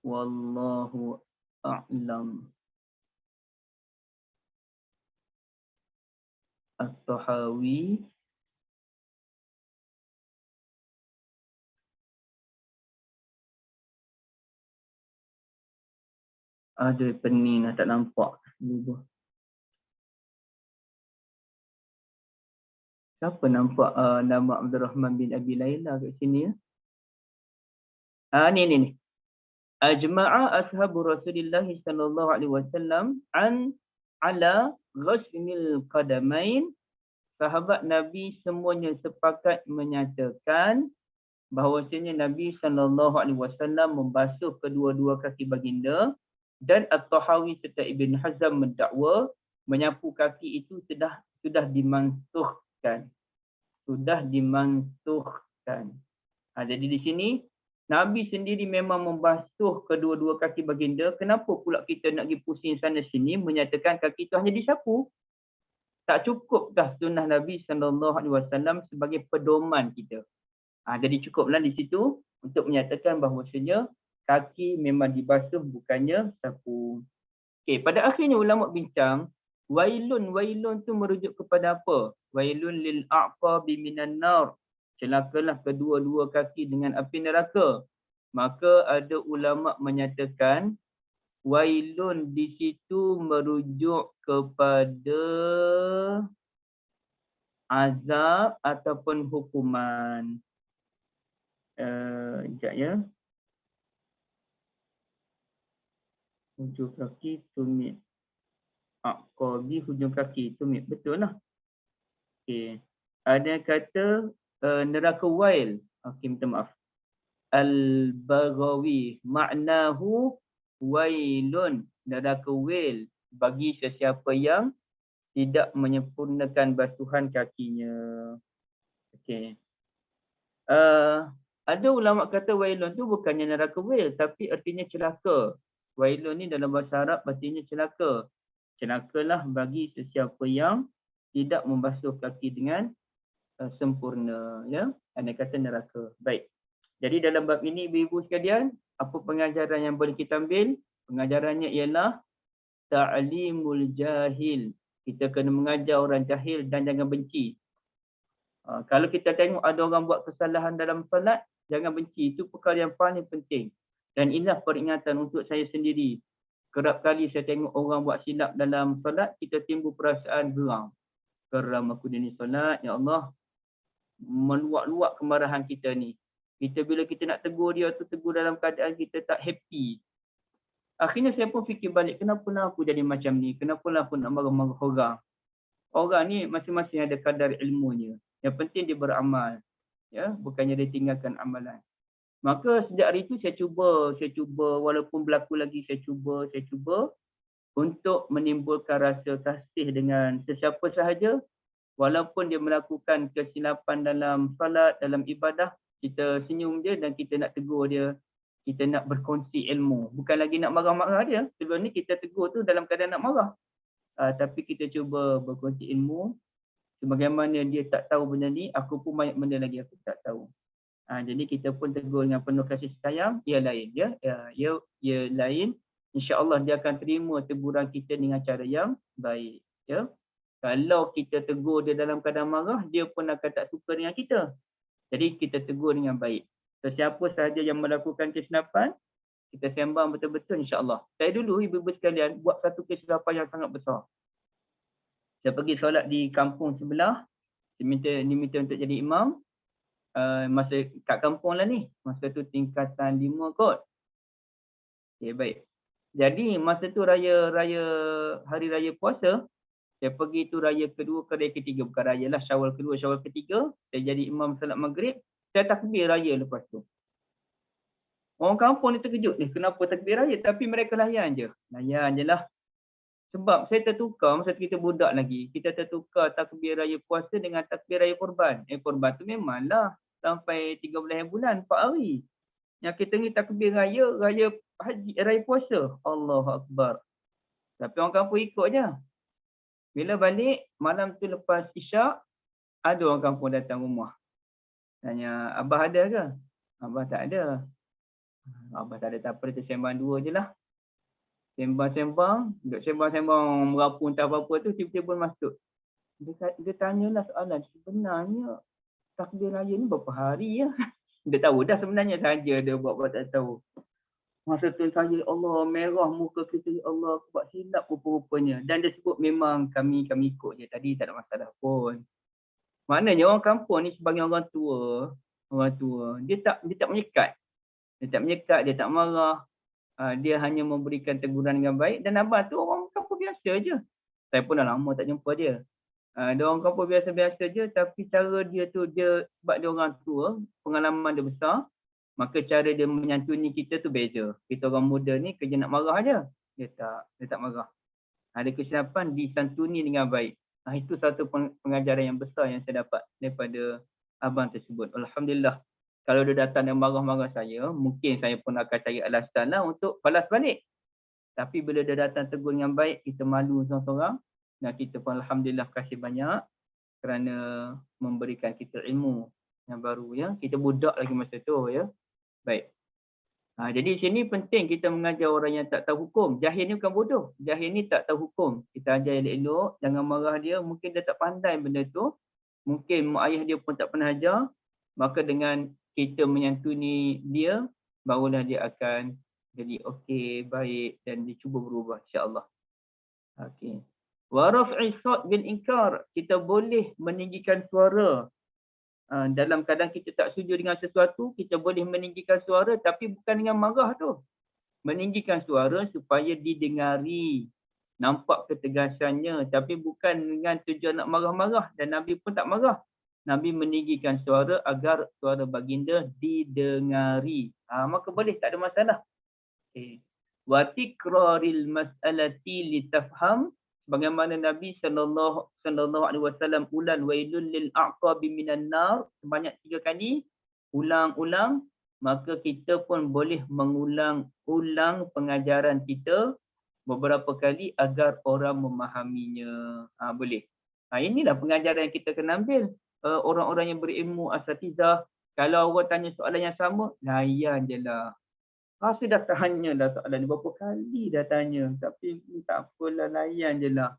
Wallahu a'lam. At-Tahawi. Ada pening lah, tak nampak. Siapa nampak nama Abdul Rahman bin Abi Layla kat sini ya? Ni. Ajma'a ashabu Rasulillah sallallahu alaihi wasallam an ala ghusnil qadamain. Sahabat Nabi semuanya sepakat menyatakan bahawasanya Nabi SAW membasuh kedua-dua kaki baginda, dan At-Tahawi serta Ibn Hazm mendakwa menyapu kaki itu sudah dimansuhkan. Sudah dimansuhkan. Jadi di sini Nabi sendiri memang membasuh kedua-dua kaki baginda. Kenapa pula kita nak pergi pusing sana sini menyatakan kaki itu hanya disapu? Tak cukup dah sunnah Nabi SAW sebagai pedoman kita. Jadi cukuplah di situ untuk menyatakan bahawasanya kaki memang dibasuh bukannya sapu. Okey, pada akhirnya ulama bincang, wailun tu merujuk kepada apa? Wailun lil a'qabi minan nar. Celakalah kedua-dua kaki dengan api neraka. Maka ada ulama menyatakan wailun di situ merujuk kepada azab ataupun hukuman. Sekejap ya. Hujung kaki tumit. Aqabi hujung kaki tumit. Betul lah. Okay. Ada kata neraka wail. Okay, minta maaf. Al-Baghawi. Maknahu wailun. Neraka wail. Bagi sesiapa yang tidak menyempurnakan basuhan kakinya. Okay. Ada ulama kata wailun tu bukannya neraka wail, tapi artinya celaka. Wailun ni dalam bahasa Arab artinya celaka. Celakalah bagi sesiapa yang tidak membasuh kaki dengan sempurna. Ya, ada kata neraka. Baik. Jadi dalam bab ini ibu-ibu sekalian, apa pengajaran yang boleh kita ambil? Pengajarannya ialah ta'limul jahil. Kita kena mengajar orang jahil dan jangan benci. Kalau kita tengok ada orang buat kesalahan dalam solat, jangan benci. Itu perkara yang paling penting. Dan inilah peringatan untuk saya sendiri. Kerap kali saya tengok orang buat silap dalam solat, kita timbul perasaan geram. Geram aku ni solat, ya Allah, meluap-luap kemarahan kita ni. Bila kita nak tegur dia tu, tegur dalam keadaan kita tak happy. Akhirnya saya pun fikir balik, kenapalah aku jadi macam ni? Kenapalah aku nak marah-marah orang? Orang ni masing-masing ada kadar ilmunya. Yang penting dia beramal. Ya, bukannya dia tinggalkan amalan. Maka sejak hari itu saya cuba walaupun berlaku lagi saya cuba untuk menimbulkan rasa kasih dengan sesiapa sahaja, walaupun dia melakukan kesilapan dalam salat, dalam ibadah, kita senyum dia dan kita nak tegur dia, kita nak berkongsi ilmu, bukan lagi nak marah-marah dia. Sebelum ni kita tegur tu dalam keadaan nak marah, tapi kita cuba berkongsi ilmu. Sebagaimana dia tak tahu benda ni, aku pun banyak benda lagi aku tak tahu. Jadi kita pun tegur dengan penuh kasih sayang, ia lain ya. Ia lain. InsyaAllah dia akan terima teguran kita dengan cara yang baik. Ya. Kalau kita tegur dia dalam keadaan marah, dia pun akan tak suka dengan kita. Jadi kita tegur dengan baik. Sesiapa sahaja yang melakukan kesilapan, kita sembang betul-betul insyaAllah. Saya dulu ibu-ibu sekalian buat satu kesilapan yang sangat besar. Saya pergi solat di kampung sebelah, diminta untuk jadi imam. Masa kat kampung lah ni, masa tu tingkatan 5 kot. Okay, baik. Jadi masa tu hari raya puasa, saya pergi tu raya kedua ke raya ketiga, bukan raya lah, Syawal kedua, Syawal ketiga, saya jadi imam salat maghrib, saya takbir raya lepas tu. Orang kampung ni terkejut ni, kenapa takbir raya? Tapi mereka layan je lah. Sebab saya tertukar, masa kita budak lagi, kita tertukar takbir raya puasa dengan takbir raya korban. Korban tu memanglah sampai 13 bulan, 4 hari. Yang kita ni takbir raya haji, raya puasa. Allahu Akbar. Tapi orang kampung ikut je. Bila balik, malam tu lepas isyak, ada orang kampung datang rumah. Tanya, Abah ada ke? Abah tak ada. Abah tak ada tak apa, kita sembang dua je lah. Sembang-sembang, duduk sembang-sembang merapun tak apa-apa tu, tiba-tiba masuk. Dia tanyalah soalan, sebenarnya takbir raya ni berapa hari ya? Dia tahu dah sebenarnya saja dia buat tak tahu. Masa tu saya, Allah, merah muka kita, ya Allah, aku buat silap rupa-rupanya. Dan dia sebut memang kami ikut je tadi, tak ada masalah pun. Maknanya orang kampung ni sebagai orang tua, dia tak menyekat. Dia tak marah. Dia hanya memberikan teguran dengan baik, dan abang tu orang kampung biasa je. Saya pun dah lama tak jumpa dia. Dia orang kampung biasa-biasa je, tapi cara dia tu, sebab dia orang tua, pengalaman dia besar, maka cara dia menyantuni kita tu beza. Kita orang muda ni kerja nak marah aja. Dia tak marah. Ada kesilapan disantuni dengan baik. Itu satu pengajaran yang besar yang saya dapat daripada abang tersebut. Alhamdulillah. Kalau dia datang dan marah-marah saya, mungkin saya pun akan cari alasan lah untuk balas balik. Tapi bila dia datang tegur dengan baik, kita malu seorang-seorang. Dan kita pun alhamdulillah kasih banyak kerana memberikan kita ilmu yang baru, ya. Kita budak lagi masa tu, ya. Baik. Jadi sini penting kita mengajar orang yang tak tahu hukum. Jahil ni bukan bodoh. Jahil ni tak tahu hukum. Kita ajar elok-elok, jangan marah dia. Mungkin dia tak pandai benda tu. Mungkin mak ayah dia pun tak pernah ajar. Maka dengan kita menyantuni dia, barulah dia akan jadi okey, baik dan dicuba berubah, insya-Allah. Okey. Wa raf'i shaut bil inkar, kita boleh meninggikan suara. Dalam keadaan kita tak setuju dengan sesuatu, kita boleh meninggikan suara, tapi bukan dengan marah tu. Meninggikan suara supaya didengari. Nampak ketegasannya, tapi bukan dengan tujuan nak marah-marah, dan Nabi pun tak marah. Nabi meninggikan suara agar suara baginda didengari. Maka boleh, tak ada masalah. Okay. Wa tikraril mas'alati litafham, bagaimana Nabi sallallahu alaihi wasallam ulang wailul lil a'qabi minan nar sebanyak 3 kali, ulang-ulang, maka kita pun boleh mengulang-ulang pengajaran kita beberapa kali agar orang memahaminya. Boleh. Inilah pengajaran yang kita kena ambil. Orang-orang yang berilmu, asatizah, kalau orang tanya soalan yang sama, layan je lah. Sudah tanya dah soalan ni, berapa kali dah tanya. Tapi tak apalah, layan je lah.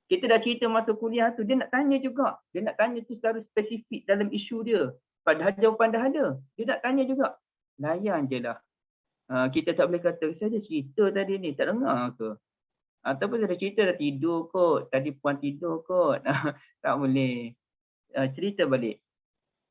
Kita dah cerita masa kuliah tu, dia nak tanya juga. Dia nak tanya tu secara spesifik dalam isu dia. Padahal jawapan dah ada. Dia nak tanya juga. Layan je lah. Kita tak boleh kata, saya ada cerita tadi ni, tak dengar ke? Ataupun saya ada cerita dah tidur kot. Tadi puan tidur kot. Tak boleh. Cerita balik.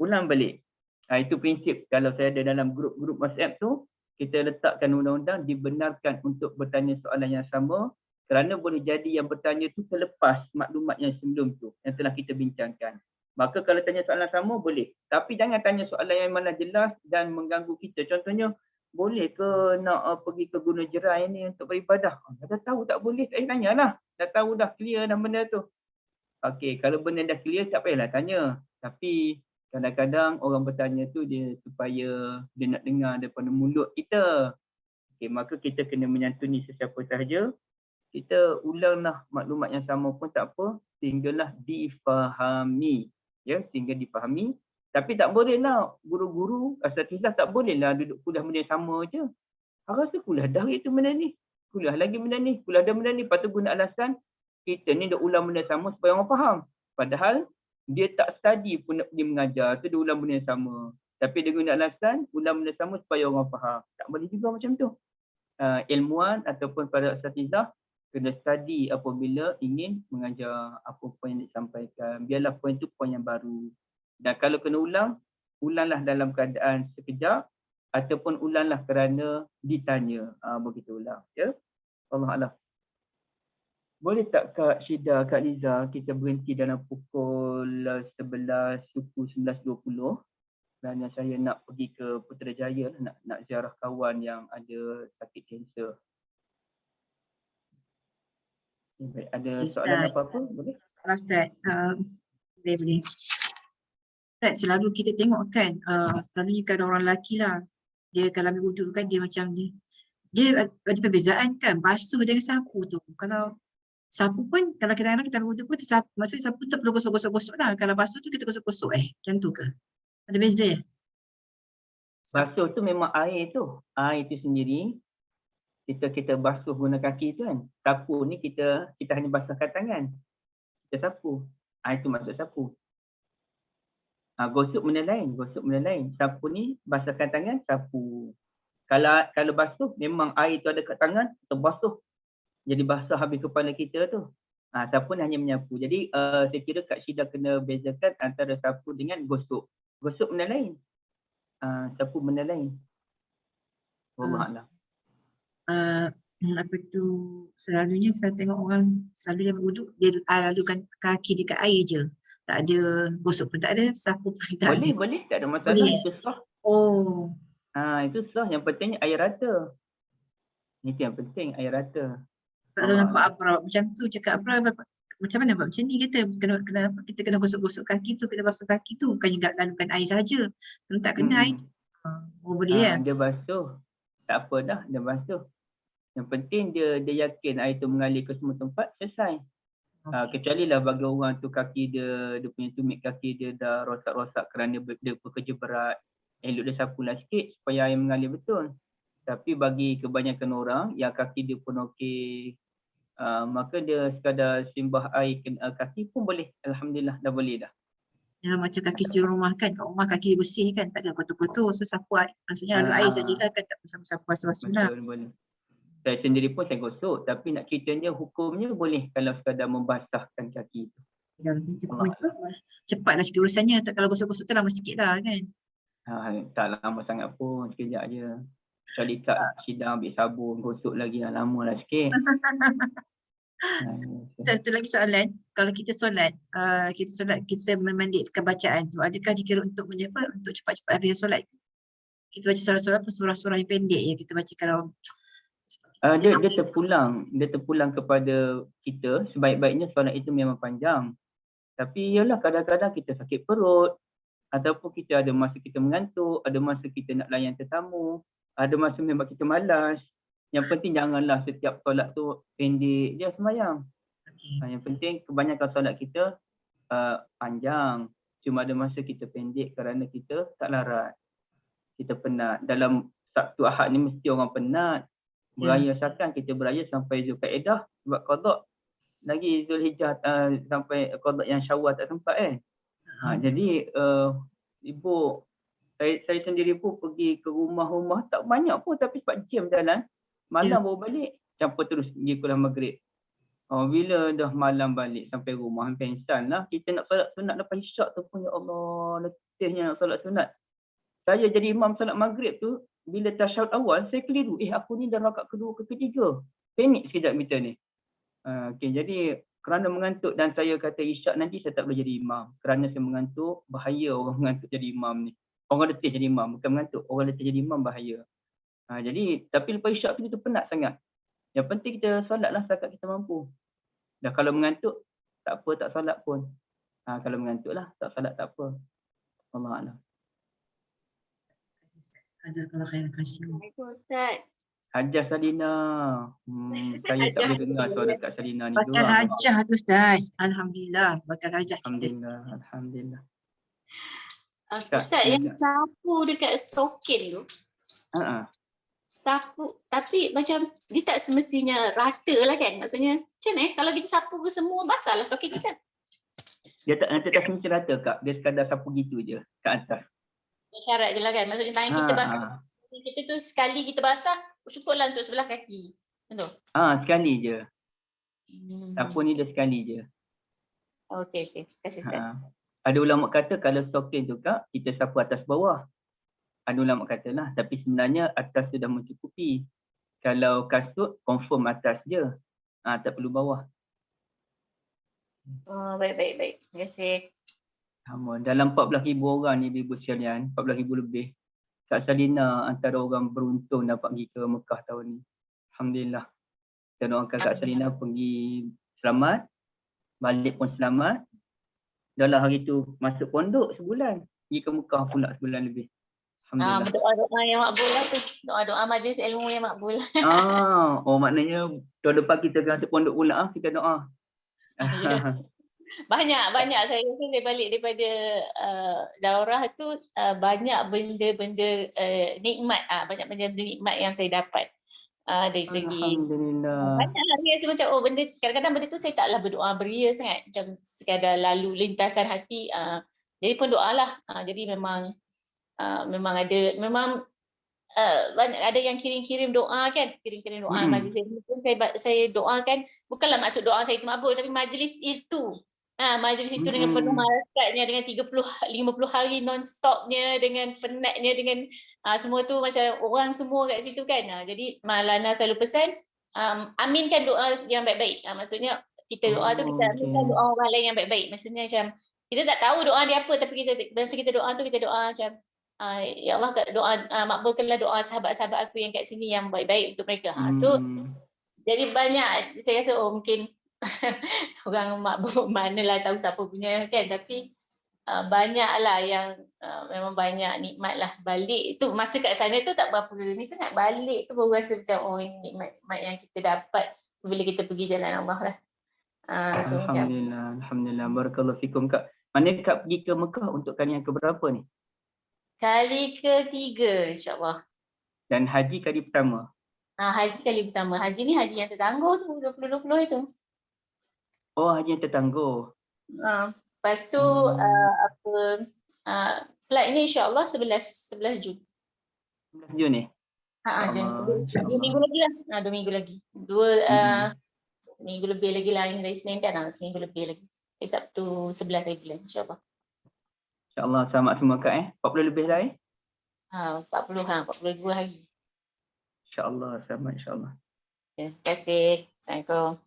Ulang balik. Itu prinsip kalau saya ada dalam grup-grup WhatsApp tu, kita letakkan undang-undang dibenarkan untuk bertanya soalan yang sama kerana boleh jadi yang bertanya tu terlepas maklumat yang sebelum tu yang telah kita bincangkan. Maka kalau tanya soalan sama boleh. Tapi jangan tanya soalan yang mana jelas dan mengganggu kita. Contohnya, boleh ke nak pergi ke Gunung Jerai ni untuk beribadah? Dah tahu tak boleh, saya tanyalah. Dah tahu dah clear dah benda tu. Okey, kalau benda dah clear tak payahlah tanya. Tapi kadang-kadang orang bertanya tu dia supaya dia nak dengar daripada mulut kita. Okey, maka kita kena menyantuni sesiapa sahaja. Kita ulanglah maklumat yang sama pun tak apa, sehinggalah difahami. Ya, sehingga difahami. Tapi tak bolehlah guru-guru, asatizah tak bolehlah duduk kuliah benda yang sama je. Rasa kuliah dah itu benda ni. Kuliah lagi benda ni, kuliah dah benda ni. Lepas tu guna alasan, kita ni dah ulang benda sama supaya orang faham. Padahal, dia tak study pun nak pergi mengajar, tu dia ulang benda yang sama. Tapi dia guna alasan, ulang benda sama supaya orang faham. Tak boleh juga macam tu. Ilmuwan ataupun para asatizah kena study apabila ingin mengajar apa poin yang disampaikan. Biarlah poin tu poin yang baru. Dan kalau kena ulang, ulanglah dalam keadaan sekejap ataupun ulanglah kerana ditanya. Begitu ulang. Ya? Allah Allah. Boleh tak Kak Syida, Kak Liza, kita berhenti dalam pukul 11 suku 11.20 kerana saya nak pergi ke Putrajaya, nak ziarah kawan yang ada sakit kanser. Baik, ada soalan apa-apa? Boleh? Ustaz, boleh. Ustaz, selalu kita tengok kan, selalunya kalau orang lelaki lah, dia kalau ambil wuduk kan dia macam ni. Dia ada perbezaan kan, basuh dengan sapu tu. Kalau sapu pun, kalau kadang-kadang kita ambil wuduk pun, maksudnya sapu tu perlu gosok-gosok lah. Kalau basuh tu kita gosok-gosok macam tu ke? Ada beza ya? Basuh tu memang air tu. Air tu sendiri, kita basuh guna kaki tu kan. Sapu ni kita hanya basahkan tangan. Kita sapu. Itu maksud sapu. Gosok benda lain. Sapu ni basahkan tangan, sapu. Kalau basuh, memang air tu ada kat tangan, kita basuh. Jadi basah habis kepala kita tu. Sapu hanya menyapu. Jadi saya kira Kak Syida kena bezakan antara sapu dengan gosok. Gosok benda lain. Sapu benda lain. Wallahualam. Apa tu, selalunya saya tengok orang selalu dia berwuduk, dia lalukan kaki dekat air je. Tak ada gosok pun tak ada, sapu pun tak ada. Boleh, tak ada masalah. Boleh. Itu sah. Oh, Itu sah. Yang penting air rata. Itu yang penting, air rata. tak tahu nampak Abra macam tu, cakap Abra macam mana buat macam ni, kita kena gosok-gosok kaki tu, kena basuh kaki tu, bukannya lalukan air saja. Kalau tak kena air, boleh ya. Dia basuh. Tak apa dah, dia basuh. Yang penting dia yakin air tu mengalir ke semua tempat, selesai. Kecuali lah bagi orang tu kaki dia punya tumit kaki dia dah rosak-rosak kerana dia bekerja berat. Elok dia sapulah sikit supaya air mengalir betul. Tapi bagi kebanyakan orang yang kaki dia pun okey, maka dia sekadar simbah air kaki pun boleh. Alhamdulillah, dah boleh dah. Ya, macam kaki si rumah kan, kat rumah kaki dia bersih kan, tak ada kotor-kotor. So sapu air, maksudnya lalu air sajalah kan, tak perlu sapu basuh lah. Betul, boleh. Saya sendiri pun saya gosok, tapi nak ceritanya hukumnya boleh kalau sekadar membasahkan kaki tu. Cepatlah sikit urusannya, tak kalau gosok-gosok tu lama sikit lah kan. Tak lama sangat pun, sekejap je. Kecuali tak sidang ambil sabun, gosok lagi lama lah sikit. Satu lagi soalan, kalau kita solat, kita memandikkan bacaan tu, adakah dikira untuk untuk cepat-cepat habis solat? Kita baca surah-surah surah-surah yang pendek ya, kita baca kalau dia terpulang kepada kita. Sebaik-baiknya solat itu memang panjang. Tapi ialah kadang-kadang kita sakit perut, ataupun kita ada masa kita mengantuk, ada masa kita nak layan tetamu, ada masa memang kita malas. Yang penting janganlah setiap solat tu pendek je sembahyang. Yang penting kebanyakan solat kita panjang. Cuma ada masa kita pendek kerana kita tak larat. Kita penat. Dalam Sabtu Ahad ni mesti orang penat. Beraya sakan kita beraya sampai Zulkaidah sebab qada lagi Zulhijjah sampai qada yang Syawal tak sempat jadi ibu saya sendiri pun pergi ke rumah-rumah tak banyak pun, tapi sebab jam jalan malam baru balik, campur terus pergi kuliah maghrib. Bila dah malam balik sampai rumah hampir insan lah. Kita nak solat sunat lepas isyak tu pun, ya Allah, letihnya nak solat sunat. Saya jadi imam solat maghrib tu, bila tasyahud awal, saya keliru. Aku ni dah rakaat kedua ke ketiga. Panik sekejap kita ni. Jadi kerana mengantuk dan saya kata isyak nanti saya tak boleh jadi imam. Kerana saya mengantuk, bahaya orang mengantuk jadi imam ni. Orang letih jadi imam, bukan mengantuk. Orang letih jadi imam bahaya. Jadi, tapi lepas isyak tu kita penat sangat. Yang penting kita solatlah setakat kita mampu. Dan kalau mengantuk, tak apa, tak solat pun. Kalau mengantuk lah, tak solat tak apa. Allahuakbar. Jazakallah khairan katsira. Ustaz. Hajah Salina. Saya tak boleh dengar suara Kak Salina ni. Bakal hajah tu Ustaz. Alhamdulillah. Bakal hajah kita. Alhamdulillah. Ustaz, yang sapu dekat stokin tu. Sapu, tapi macam dia tak semestinya rata lah kan. Maksudnya macam mana kalau kita sapu ke semua basah lah stokin kita. Dia tak semestinya rata Kak. Dia sekadar sapu gitu je kat atas. Syarat je lah kan. Maksudnya tangan kita basah. Kita tu sekali kita basah, cukuplah untuk sebelah kaki. Betul? Sekali je. Sapu ni dia sekali je. Okey. Terima kasih Ustaz. Ada ulama kata kalau stokin tu Kak, kita sapu atas bawah. Ada ulama kata lah. Tapi sebenarnya atas tu dah mencukupi. Kalau kasut, confirm atas je. Tak perlu bawah. Baik. Terima kasih. Dalam 14,000 orang ni ibu sekalian, 14,000 lebih. Kak Salina antara orang beruntung dapat pergi ke Mekah tahun ni. Alhamdulillah. Dan doakan Kak Salina pergi selamat, balik pun selamat. Dalam hari tu masuk pondok sebulan, pergi ke Mekah pula sebulan lebih. Alhamdulillah. Doa-doa yang makbul lah tu. Doa-doa majlis ilmu yang makbul. Maknanya tahun depan kita akan masuk pondok pula kita doa. Banyak saya rasa saya balik daripada daurah tu banyak benda-benda nikmat banyak benda nikmat yang saya dapat dari segi banyak lah dia macam benda kadang-kadang benda tu saya taklah berdoa beria sangat macam sekadar lalu lintasan hati jadi pun doalah jadi memang banyak ada yang kirim doa kan kirim doa majlis ilmu pun saya doakan bukanlah maksud doa saya itu makbul tapi majlis itu majlis itu dengan penuh harakatnya dengan 50 hari non-stopnya dengan penatnya dengan semua tu macam orang semua kat situ kan jadi Malana selalu pesan aminkan doa yang baik-baik. Maksudnya kita doa tu kita aminkan doa orang lain yang baik-baik. Maksudnya macam kita tak tahu doa dia apa, tapi kita masa kita doa tu kita doa macam ya Allah doa makbulkanlah doa sahabat-sahabat aku yang kat sini yang baik-baik untuk mereka. So jadi banyak saya rasa mungkin orang makbul manalah tahu siapa punya kan, tapi banyaklah yang memang banyak nikmat lah balik tu. Masa kat sana tu tak berapa ni sangat, balik tu baru rasa macam ini nikmat yang kita dapat bila kita pergi jalan Allah lah. So Alhamdulillah, Alhamdulillah. Barakallahu fikum Kak. Mana Kak pergi ke Mekah untuk kali yang keberapa ni? Kali ketiga insyaAllah. Dan haji kali pertama? Haji kali pertama. Haji ni haji yang tertangguh tu 2020 itu. Oh, haji yang tertangguh. Lepas tu flight ni insyaAllah 11 Jun. 11 Jun ni? Jun. 2 minggu lagi lah. 2 minggu lagi. Seminggu lebih lagi lah. Ini dari Senin kan? Seminggu lebih lagi. Sabtu 11 hari bulan insyaAllah. InsyaAllah selamat semua Kak 40 lebih lah 42 hari. InsyaAllah selamat insyaAllah. Terima kasih. Assalamualaikum.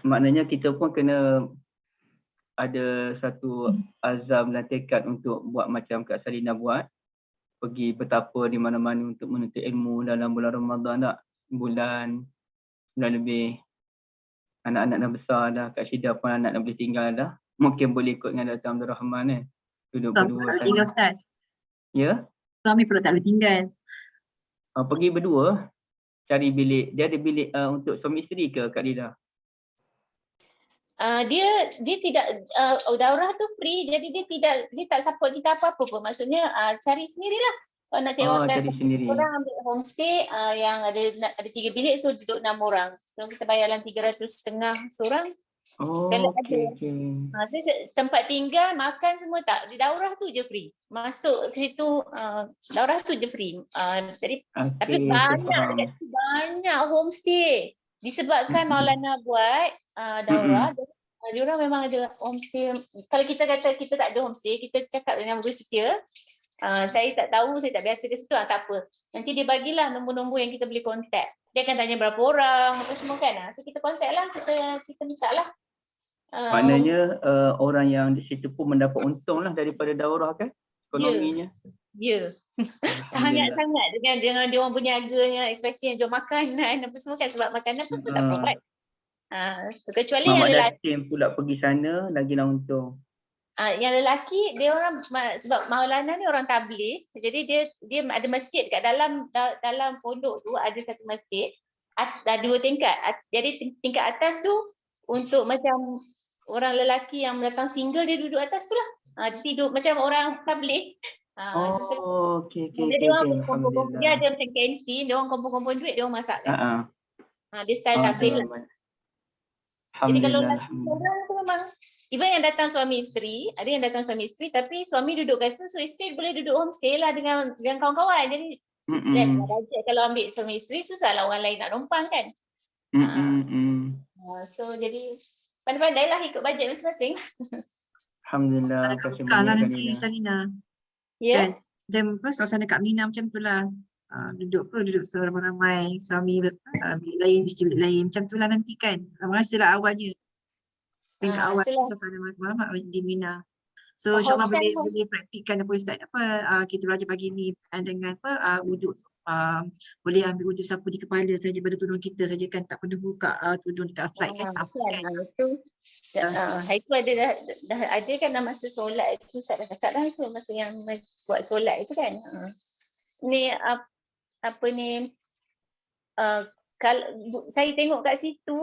Maknanya kita pun kena ada satu azam dan tekad untuk buat macam Kak Salina buat. Pergi bertapa di mana-mana untuk menuntut ilmu dalam bulan Ramadan tak? Bulan lebih. Anak-anak dah besar dah. Kak Syida pun anak dah boleh tinggal dah. Mungkin boleh ikut dengan Dr. Abdul Rahman duduk berdua. Tinggal Ustaz. Ya? Suami pun tak boleh tinggal. Pergi berdua. Cari bilik. Dia ada bilik untuk suami isteri ke Kak Lida? Dia tidak daurah tu free, jadi dia tak support kita apa-apa pun. Maksudnya cari sendirilah. Kalau nak cari sendiri. Orang ambil homestay yang ada 3 bilik, so duduk 6 orang. So kita bayar dalam 350 seorang. Kalau ada tempat tinggal, makan semua tak. Di daurah tu je free. Masuk ke situ daurah tu je free. Jadi tapi banyak homestay. Disebabkan Maulana buat daurah, dia orang memang ada homestay. Kalau kita kata kita tak ada homestay, kita cakap dengan bersetia. Saya tak tahu, saya tak biasa ke situ, tak apa. Nanti dia bagilah nombor-nombor yang kita boleh kontak. Dia akan tanya berapa orang, apa semua kan. So kita kontak lah, kita minta lah. Maknanya orang yang di situ pun mendapat untung lah daripada daurah kan, ekonominya. Ya. Sangat-sangat dengan dia orang berniaganya, especially yang jual makanan apa semua kan, sebab makanan pun tak provide. Kecuali yang lelaki pula pergi sana lagilah untung. Yang lelaki dia orang, sebab Maulana ni orang tabligh, jadi dia ada masjid dekat dalam pondok tu, ada satu masjid, ada 2 tingkat. Jadi tingkat atas tu untuk macam orang lelaki yang datang single, dia duduk atas tu lah. Tidur macam orang tabligh. Okey. Dia orang kumpul-kumpul, dia ada macam kantin, dia orang kumpul-kumpul duit, dia orang masak kat situ. Dia style tabligh lah. Jadi kalau orang tu memang, even yang datang suami isteri, ada yang datang suami isteri tapi suami duduk kat situ, so isteri boleh duduk homestay lah dengan kawan-kawan. Jadi less budget. Kalau ambil suami isteri, susahlah orang lain nak numpang kan. So jadi pandai-pandai lah ikut bajet masing-masing. Alhamdulillah. Kalau nanti Salina. Ya. Macam suasana kat Mina macam tu lah. Duduk seramai-ramai, suami bilik lain, isteri bilik lain, macam tu lah nanti kan. Rasalah awalnya. Tingkat awal suasana malam di Mina. So insyaAllah boleh praktikkan apa Ustaz, kita belajar pagi ni dengan wuduk. Boleh ambil wuduk sapu di kepala saja pada tudung kita saja kan, tak perlu buka tudung dekat flight kan. Itu dah ada kan masa solat itu, Ustaz dah cakap dah tu, masa yang buat solat itu kan. Ni kalau saya tengok kat situ,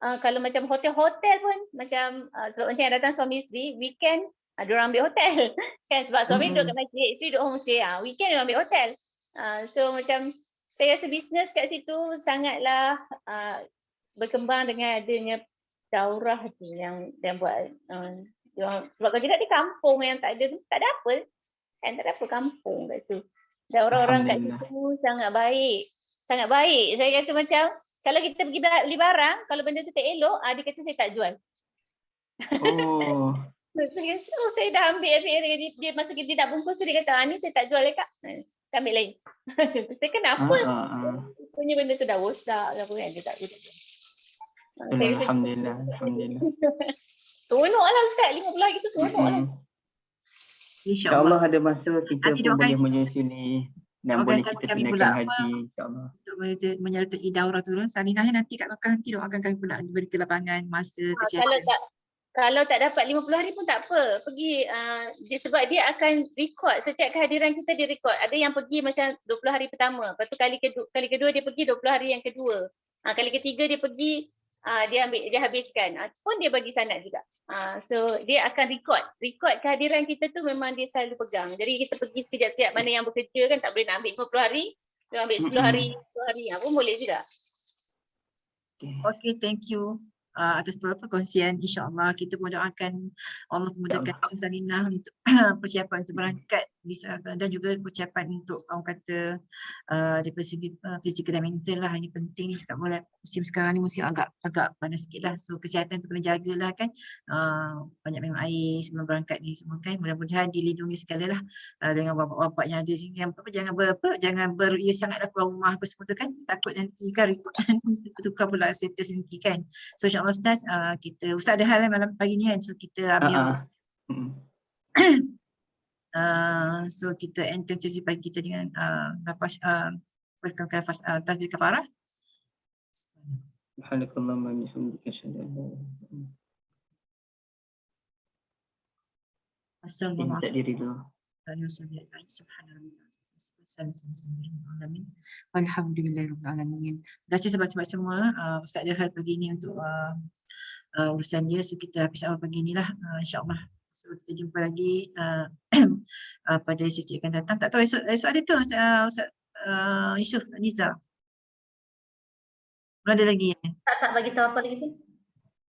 kalau macam hotel-hotel pun macam sebab macam yang datang suami isteri weekend, diorang ambil hotel kan, sebab suami duduk kat masjid, isteri duduk homestay, weekend diorang ambil hotel. So macam saya rasa bisnes kat situ sangatlah berkembang dengan adanya daurah tu yang buat sebab kalau kita di kampung yang tak ada apa kan, tak ada apa kampung kat situ. Dan orang-orang kat situ sangat baik. Saya rasa macam kalau kita pergi beli barang, kalau benda tu tak elok, dia kata saya tak jual. Saya dah ambil dia masa dia nak bungkus, dia kata ni saya tak jual Kak. Kita ambil lain. Saya kenapa? punya benda tu dah rosak ke apa kan, dia tak guna. Alhamdulillah. Seronok lah Ustaz, 50 hari tu seronok lah. InsyaAllah ada masa kita Nanti pun doakan- boleh menyusuli dan doakan boleh kami kita pula tunaikan apa. haji insyaAllah. Untuk menyertai daurah tu. Salinah nanti kat Mekah nanti doakan kami pula diberi kelapangan masa kesihatan. Kalau tak dapat 50 hari pun tak apa. Pergi sebab dia akan record setiap kehadiran kita, dia record. Ada yang pergi macam 20 hari pertama. Lepas tu kali kedua dia pergi 20 hari yang kedua. Kali ketiga dia pergi dia habiskan. Pun dia bagi sanad juga. So dia akan record kehadiran kita tu, memang dia selalu pegang. Jadi kita pergi sekejap-sekejap, mana yang bekerja kan tak boleh nak ambil 50 hari, dia ambil 10 hari, 10 hari pun boleh juga. Okay, thank you atas perkongsian. InsyaAllah kita pun doakan Allah memudahkan Salinah untuk persiapan untuk berangkat dan juga persiapan untuk orang kata daripada segi fizikal dan mental lah. Ini penting ni sebab musim sekarang ni musim agak panas sikit lah. So kesihatan tu kena jagalah kan. Banyak minum air sebelum berangkat ni semua kan. Mudah-mudahan dilindungi segala lah dengan bapak-bapak yang ada sini. Jangan beria sangatlah keluar rumah apa semua tu kan. Takut nanti kan rekod tukar pula status nanti kan. So insyaAllah Ustaz, Ustaz ada hal malam pagi ni kan. So kita ambil so kita endkan sesi pagi kita dengan nafas tasbih kafarah. Subhanakallahumma wa bihamdika asyhadu an la ilaha illa anta Assalamualaikum. tak diri dulu. Alhamdulillahirrahmanirrahim. Terima kasih sahabat-sahabat semua. Ustaz ada hal pagi ni untuk urusan dia. So kita habis awal pagi ni lah insyaAllah. So kita jumpa lagi pada sesi akan datang. Tak tahu esok ada ke Ustaz Yusof Niza? Belum ada lagi Tak bagi tahu apa lagi tu.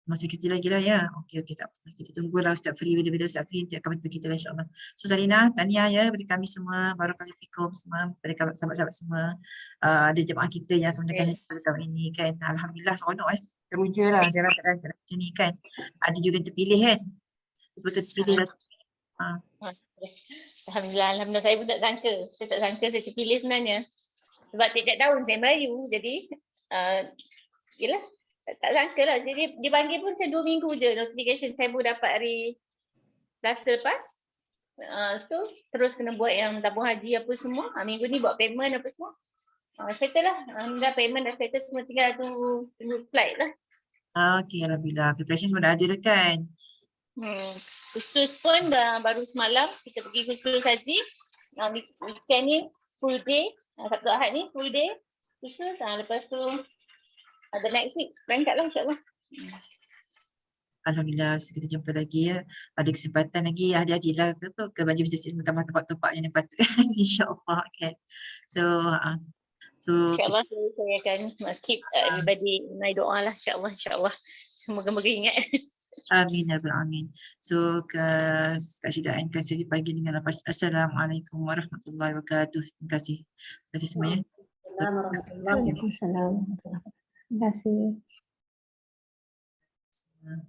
Masih cuti lagi lah ya. Okey tak apa. Kita tunggulah Ustaz free, bila-bila Ustaz free nanti akan bantu kita lah insyaAllah. So Salinah, tahniah ya daripada kami semua, barakallahu fikum semua, daripada sahabat-sahabat semua. Ada jemaah kita yang akan mendengar pada tahun ini kan. Alhamdulillah seronok teruja lah dalam keadaan macam ni kan. Ada juga yang terpilih kan. Betul terpilih lah. Alhamdulillah, saya pun tak sangka. Saya tak sangka saya terpilih sebenarnya. Sebab tiap tahun saya Melayu, jadi yelah, tak sangka lah. Jadi dipanggil pun macam 2 minggu je notification. Saya baru dapat hari Selasa lepas. So terus kena buat yang tabung haji apa semua. Minggu ni buat payment apa semua. Settle lah. Dah payment dah settle semua, tinggal tunggu flight lah. Okey, alhamdulillah. Preparation semua dah ada dah kan. Khusus pun baru semalam kita pergi khusus haji. Weekend ni full day. Sabtu Ahad ni full day khusus. Lepas tu the next week berangkat lah insyaAllah. Alhamdulillah, kita jumpa lagi ya. Ada kesempatan lagi, hadi-hadilah ke majlis ilmu tempat-tempat yang patut insyaAllah kan. So InsyaAllah saya akan keep everybody in my doa lah insyaAllah. Semoga-moga ingat. Amin ya rabbal alamin. So Kak Syida endkan sesi pagi dengan lepas Assalamualaikum warahmatullahi wabarakatuh. Terima kasih. Terima kasih semuanya. Waalaikumsalam. Terima kasih. Terima kasih.